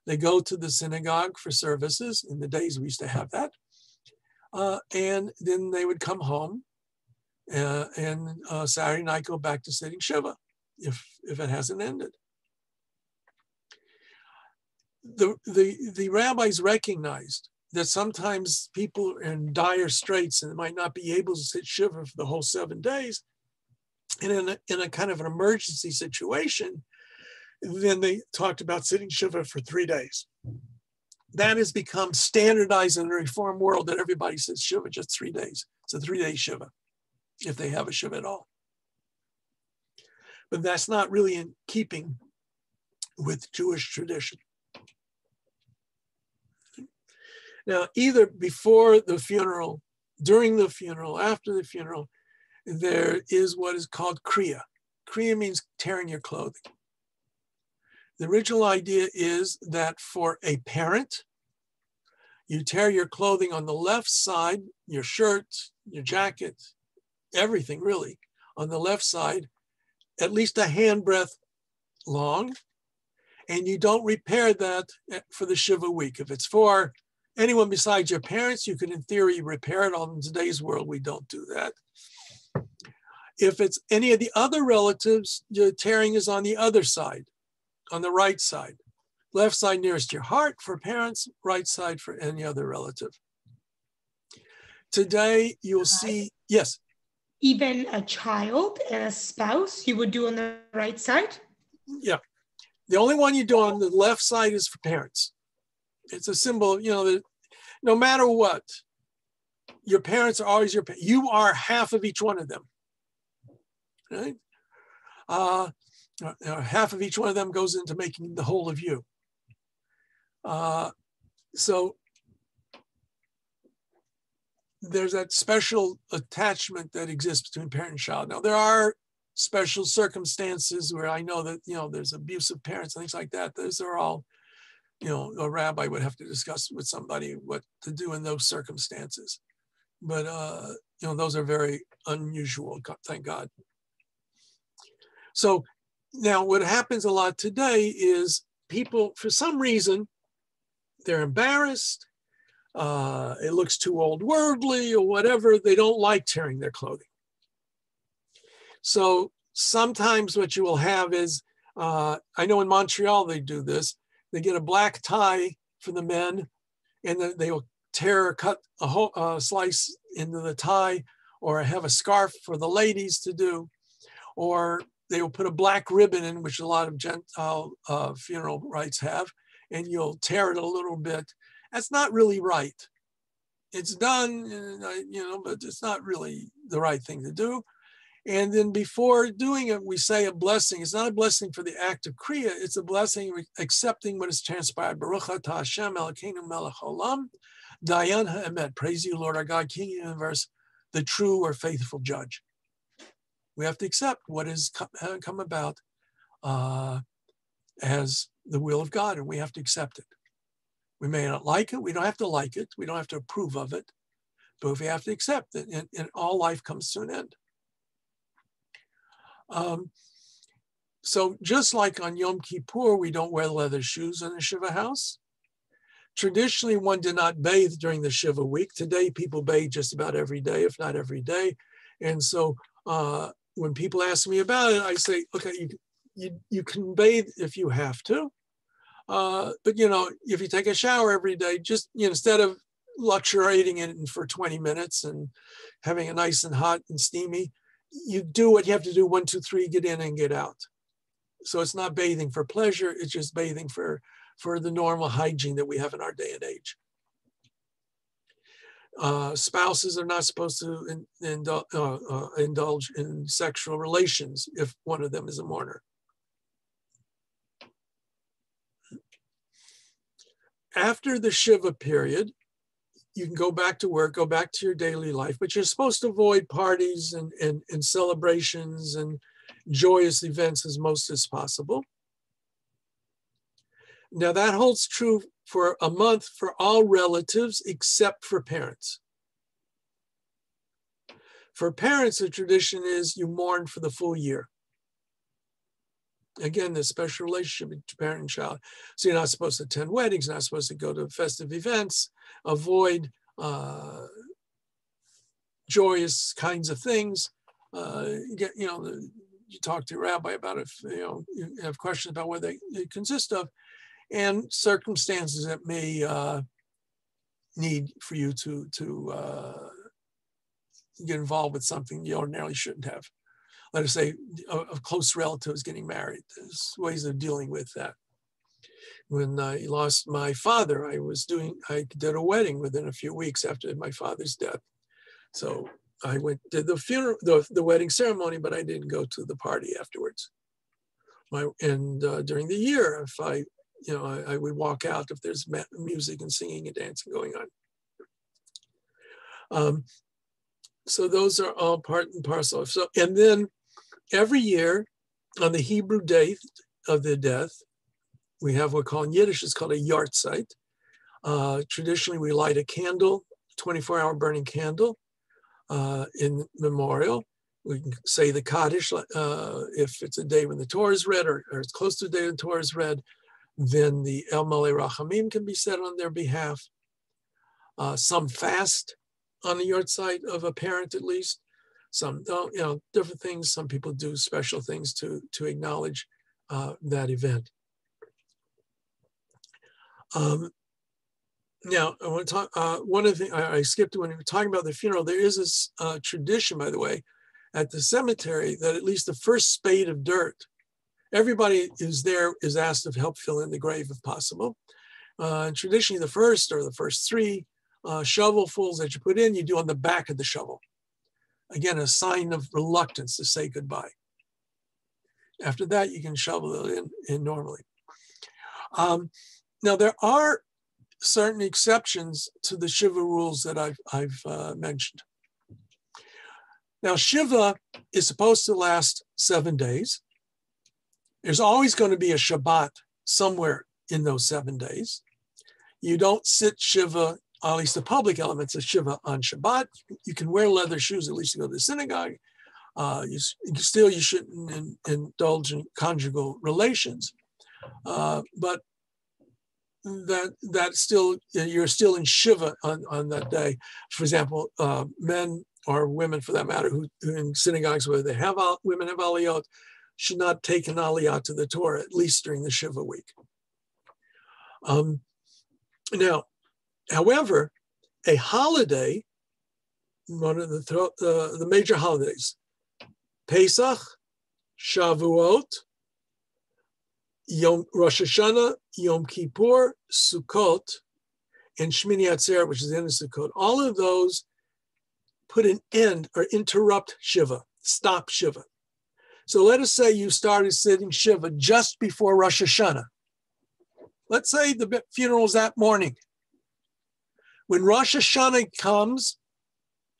They go to the synagogue for services. In the days we used to have that. And then they would come home and Saturday night go back to sitting Shiva if it hasn't ended. The rabbis recognized that sometimes people are in dire straits and might not be able to sit Shiva for the whole 7 days. And in a kind of an emergency situation, then they talked about sitting Shiva for 3 days. That has become standardized in the Reform world that everybody says Shiva just 3 days. It's a 3-day Shiva, if they have a Shiva at all. But that's not really in keeping with Jewish tradition. Now, either before the funeral, during the funeral, after the funeral, there is what is called kriya. Kriya means tearing your clothing. The original idea is that for a parent, you tear your clothing on the left side, your shirt, your jacket, everything really, on the left side, at least a handbreadth long, and you don't repair that for the Shiva week. If it's for anyone besides your parents, you can in theory repair it. In today's world, we don't do that. If it's any of the other relatives, your tearing is on the other side, on the right side. Left side nearest your heart for parents, right side for any other relative. Today, you'll see, yes? Even a child and a spouse, you would do on the right side? Yeah. The only one you do on the left side is for parents. It's a symbol, that no matter what, your parents are always your parents. You are half of each one of them, right? Half of each one of them goes into making the whole of you. So there's that special attachment that exists between parent and child. Now, there are special circumstances where I know that, there's abusive parents and things like that. Those are all, a rabbi would have to discuss with somebody what to do in those circumstances. But, those are very unusual, thank God. So now what happens a lot today is people, for some reason, they're embarrassed. It looks too old worldly or whatever. They don't like tearing their clothing. So sometimes what you will have is, I know in Montreal they do this. They get a black tie for the men, and then they will cut a whole slice into the tie, or have a scarf for the ladies to do, or they will put a black ribbon in, which a lot of Gentile funeral rites have, and you'll tear it a little bit. That's not really right. It's done, but it's not really the right thing to do. And then before doing it, we say a blessing. It's not a blessing for the act of Kriya. It's a blessing accepting what has transpired. Baruch atah Hashem Elokeinu melech haolam, Dayan ha'emet. Praise you, Lord our God, King of the universe, the true or faithful judge. We have to accept what has come about as the will of God, and we have to accept it. We may not like it. We don't have to like it. We don't have to approve of it. But we have to accept it, and all life comes to an end. So just like on Yom Kippur, we don't wear leather shoes in the Shiva house. Traditionally, one did not bathe during the Shiva week. Today, people bathe just about every day, if not every day. And so when people ask me about it, I say, okay, you can bathe if you have to. But, if you take a shower every day, just, instead of luxuriating in it for 20 minutes and having it nice and hot and steamy, you do what you have to do, 1, 2, 3, get in and get out. So it's not bathing for pleasure. It's just bathing for for the normal hygiene that we have in our day and age. Spouses are not supposed to indulge in sexual relations if one of them is a mourner. After the Shiva period, you can go back to work, go back to your daily life, but you're supposed to avoid parties and celebrations and joyous events as most as possible. Now that holds true for a month for all relatives except for parents. For parents, the tradition is you mourn for the full year. Again, the special relationship between parent and child. So you're not supposed to attend weddings, not supposed to go to festive events, avoid joyous kinds of things. You talk to your rabbi about it if you have questions about what they consist of, and circumstances that may need for you to get involved with something you ordinarily shouldn't have. Let us say a close relative is getting married. There's ways of dealing with that. When I lost my father, I did a wedding within a few weeks after my father's death. So I did the funeral, the wedding ceremony, but I didn't go to the party afterwards. During the year, if I would walk out if there's music and singing and dancing going on. So those are all part and parcel. And then every year on the Hebrew date of the death, we have what we call in Yiddish, it's called a yartzeit. Traditionally, we light a candle, 24-hour burning candle in memorial. We can say the Kaddish if it's a day when the Torah is read or it's close to the day when the Torah is read, then the El Malei Rachamim can be said on their behalf. Some fast on the yartzeit of a parent at least. Some don't, different things. Some people do special things to acknowledge that event. Now, I want to talk, one of the things I skipped when we were talking about the funeral, there is this tradition, by the way, at the cemetery that at least the first spade of dirt, everybody who's there is asked to help fill in the grave if possible. And traditionally, the first three shovelfuls that you put in, you do on the back of the shovel. Again, a sign of reluctance to say goodbye. After that, you can shovel it in normally. Now, there are certain exceptions to the Shiva rules that I've mentioned. Now, Shiva is supposed to last 7 days. There's always going to be a Shabbat somewhere in those 7 days. You don't sit Shiva, at least the public elements of Shiva, on Shabbat. You can wear leather shoes at least to go to the synagogue. You shouldn't indulge in conjugal relations. But that still, you're still in Shiva on that day. For example, men or women, for that matter, who in synagogues where they have women have aliyot, should not take an aliyah to the Torah, at least during the Shiva week. Now, however, a holiday, one of the major holidays, Pesach, Shavuot, Rosh Hashanah, Yom Kippur, Sukkot, and Shmini Atzeret, which is the end of Sukkot, all of those put an end or interrupt Shiva, stop Shiva. So let us say you started sitting Shiva just before Rosh Hashanah. Let's say the funeral's that morning. When Rosh Hashanah comes,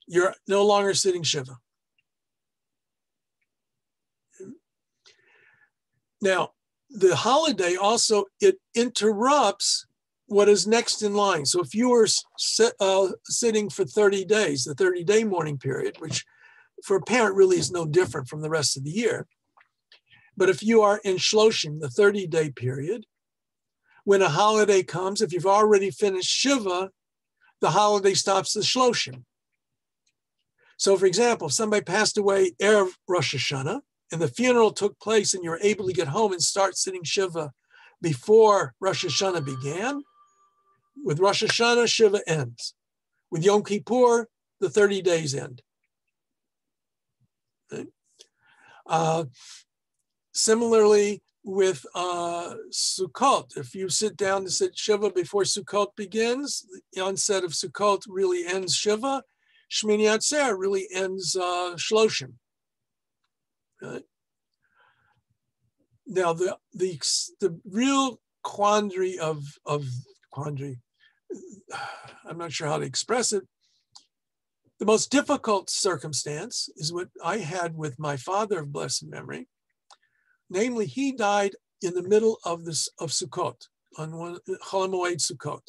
you're no longer sitting Shiva. Now, the holiday also, it interrupts what is next in line. So if you were sitting for 30 days, the 30-day mourning period, which for a parent really is no different from the rest of the year. But if you are in Shloshim, the 30-day period, when a holiday comes, if you've already finished Shiva, the holiday stops the Shloshim. So for example, if somebody passed away Erev Rosh Hashanah, and the funeral took place and you were able to get home and start sitting Shiva before Rosh Hashanah began, with Rosh Hashanah, Shiva ends. With Yom Kippur, the 30 days end. Okay. Similarly, with Sukkot. If you sit down to sit Shiva before Sukkot begins, the onset of Sukkot really ends Shiva. Shmini Atzer really ends Shloshim. Right? Now, the real quandary of quandary, I'm not sure how to express it. The most difficult circumstance is what I had with my father of blessed memory. Namely, he died in the middle of Sukkot, on one Chol Hamoed Sukkot.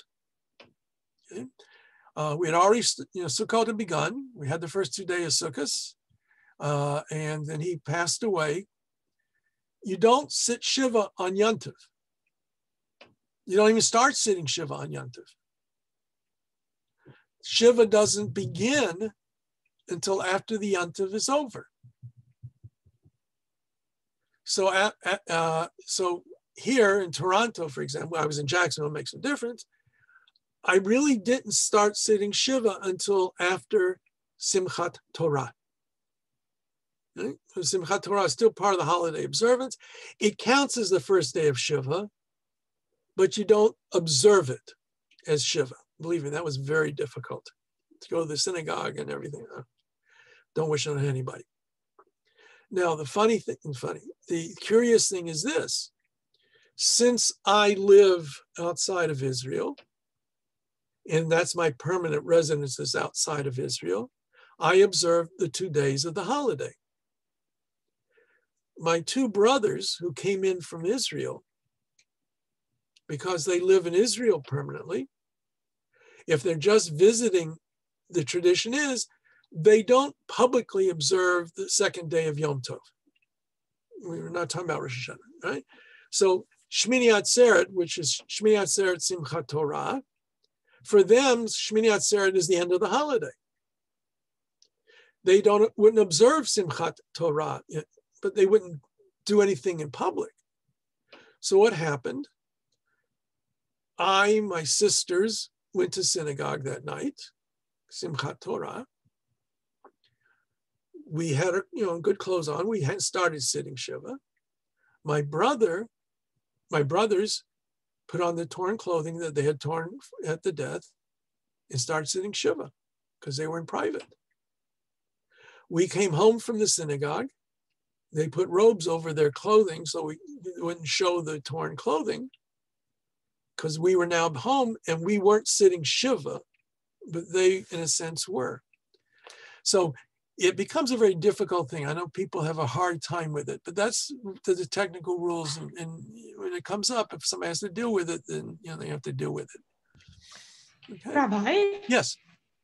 Okay? We had already, Sukkot had begun. We had the first 2 days of Sukkot, and then he passed away. You don't sit Shiva on Yontif. You don't even start sitting Shiva on Yontif. Shiva doesn't begin until after the Yontif is over. So, so here in Toronto, for example, I was in Jacksonville, it makes a difference. I really didn't start sitting Shiva until after Simchat Torah. Right? Simchat Torah is still part of the holiday observance. It counts as the first day of Shiva, but you don't observe it as Shiva. Believe me, that was very difficult to go to the synagogue and everything. Don't wish it on anybody. Now, the curious thing is this. Since I live outside of Israel, and that's my permanent residence is outside of Israel, I observe the 2 days of the holiday. My two brothers who came in from Israel, because they live in Israel permanently, if they're just visiting, the tradition is they don't publicly observe the second day of Yom Tov. We're not talking about Rosh Hashanah, right? So Shmini Atzeret, which is Shmini Atzeret Simchat Torah, for them, Shmini Atzeret is the end of the holiday. They wouldn't observe Simchat Torah, but they wouldn't do anything in public. So what happened? My sisters went to synagogue that night, Simchat Torah. We had, good clothes on. We had started sitting Shiva. My brothers put on the torn clothing that they had torn at the death and started sitting Shiva because they were in private. We came home from the synagogue. They put robes over their clothing so we wouldn't show the torn clothing because we were now home and we weren't sitting Shiva, but they, in a sense, were. So it becomes a very difficult thing. I know people have a hard time with it, but that's the technical rules. And when it comes up, if somebody has to deal with it, then they have to deal with it. Okay. Rabbi? Yes.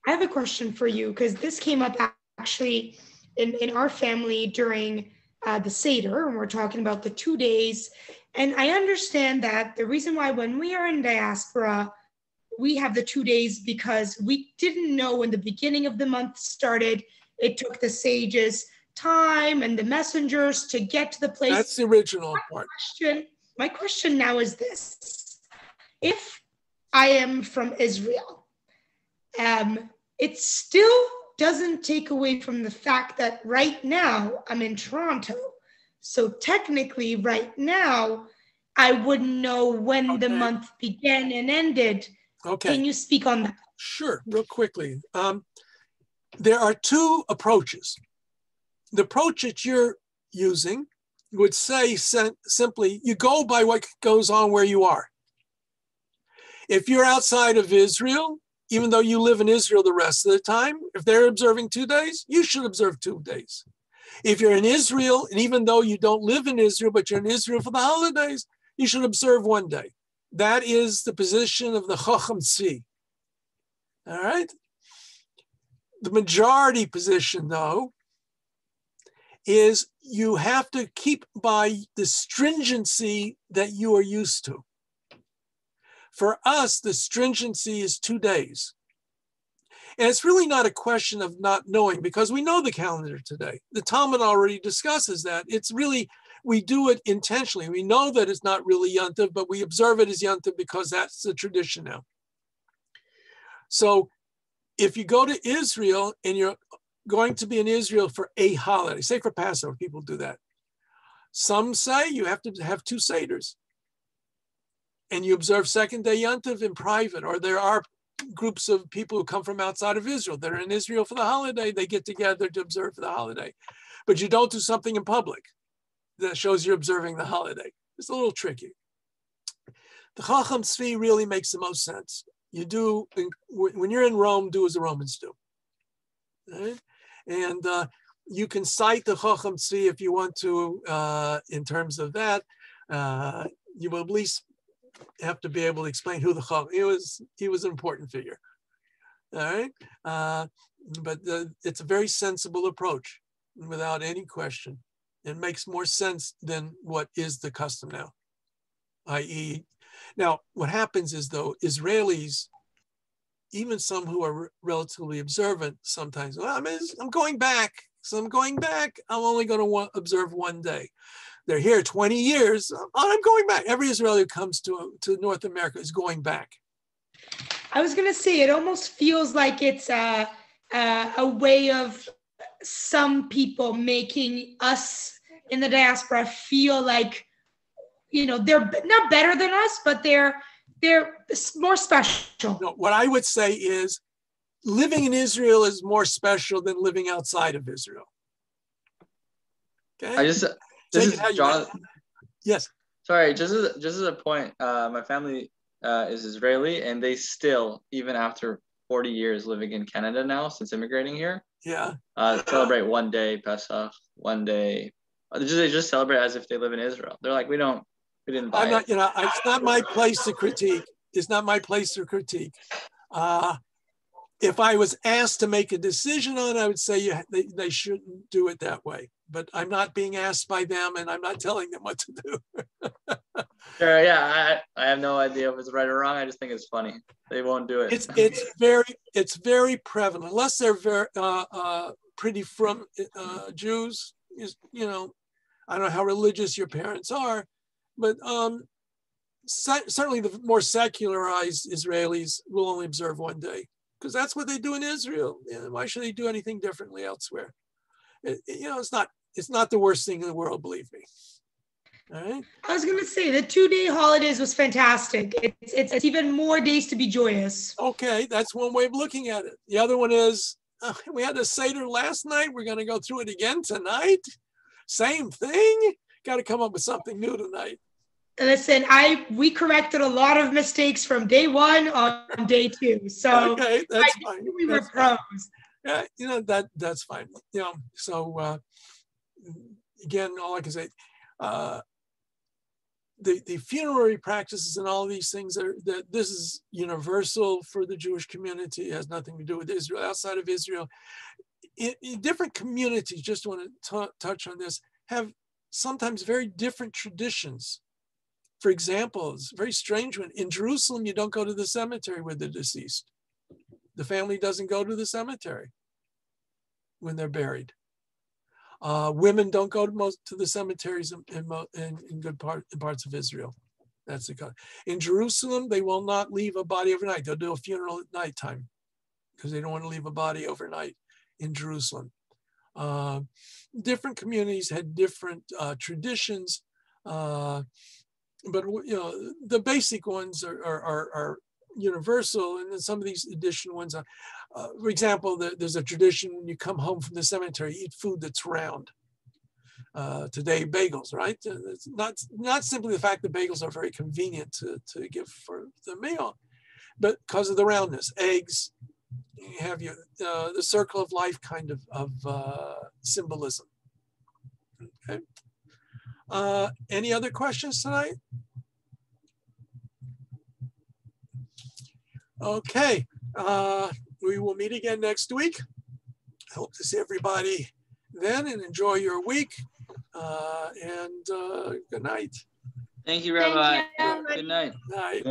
I have a question for you because this came up actually in our family during the Seder, and we're talking about the 2 days. And I understand that the reason why when we are in diaspora, we have the 2 days because we didn't know when the beginning of the month started. It took the sages time and the messengers to get to the place. That's the original part. My question now is this. If I am from Israel, it still doesn't take away from the fact that right now I'm in Toronto. So technically right now, I wouldn't know when the month began and ended. Okay. Can you speak on that? Sure, real quickly. There are two approaches. The approach that you're using would say simply, you go by what goes on where you are. If you're outside of Israel, even though you live in Israel the rest of the time, if they're observing 2 days, you should observe 2 days. If you're in Israel, and even though you don't live in Israel, but you're in Israel for the holidays, you should observe 1 day. That is the position of the Chacham Tzvi. All right? The majority position, though, is you have to keep by the stringency that you are used to. For us, the stringency is 2 days. And it's really not a question of not knowing because we know the calendar today. The Talmud already discusses that. It's really, we do it intentionally. We know that it's not really Yontif, but we observe it as Yontif because that's the tradition now. So if you go to Israel and you're going to be in Israel for a holiday, say for Passover, people do that. Some say you have to have 2 Seders. And you observe second day Yontif in private, or there are groups of people who come from outside of Israel that are in Israel for the holiday. They get together to observe the holiday. But you don't do something in public that shows you're observing the holiday. It's a little tricky. The Chacham Tzvi really makes the most sense. You do, when you're in Rome, do as the Romans do. Right? And you can cite the Chacham Tzvi if you want to in terms of that. You will at least have to be able to explain who the Chacham, he was an important figure. All right. But it's a very sensible approach without any question. It makes more sense than what is the custom now, i.e., now what happens is, though, Israelis, even some who are relatively observant, sometimes, well, I'm going back. So I'm going back. I'm only going to observe 1 day. They're here 20 years. I'm going back. Every Israeli who comes to North America is going back. I was going to say, it almost feels like it's a way of some people making us in the diaspora feel like, they're not better than us, but they're more special. No, what I would say is living in Israel is more special than living outside of Israel. Okay. This is Jonathan. Yes. Sorry, just as a point, my family is Israeli, and they still, even after 40 years living in Canada now, since immigrating here, celebrate 1 day Pesach, 1 day. They just celebrate as if they live in Israel. They're like, we didn't buy it. It's not my place to critique. It's not my place to critique. If I was asked to make a decision on it, I would say they shouldn't do it that way. But I'm not being asked by them, and I'm not telling them what to do. Sure, yeah, I have no idea if it's right or wrong. I just think it's funny. They won't do it. It's very prevalent, unless they're very pretty from Jews. I don't know how religious your parents are, but certainly the more secularized Israelis will only observe 1 day, because that's what they do in Israel. Why should they do anything differently elsewhere? It's not the worst thing in the world, believe me. All right. I was going to say the 2-day holidays was fantastic. It's even more days to be joyous. Okay, that's one way of looking at it. The other one is we had a Seder last night. We're going to go through it again tonight. Same thing. Got to come up with something new tonight. Listen, we corrected a lot of mistakes from day 1 on day 2. So okay, that's fine. We were pros. Yeah, that's fine. So again, all I can say, the funerary practices and all these things that this is universal for the Jewish community. It has nothing to do with Israel. Outside of Israel, in different communities, just want to touch on this, have sometimes very different traditions. For example, it's a very strange one. In Jerusalem, you don't go to the cemetery with the deceased. The family doesn't go to the cemetery when they're buried. Women don't go to the cemeteries in parts of Israel. That's the code. In Jerusalem, they will not leave a body overnight. They'll do a funeral at nighttime because they don't want to leave a body overnight in Jerusalem. Different communities had different traditions, but the basic ones are universal, and then some of these additional ones are, for example, there's a tradition when you come home from the cemetery, eat food that's round. Today, bagels, right? It's not simply the fact that bagels are very convenient to give for the meal, but because of the roundness. Eggs, you have the circle of life kind of symbolism. Okay. Any other questions tonight? Okay, we will meet again next week. I hope to see everybody then, and enjoy your week. And good night. Thank you, Rabbi. Thank you. Good night. Night.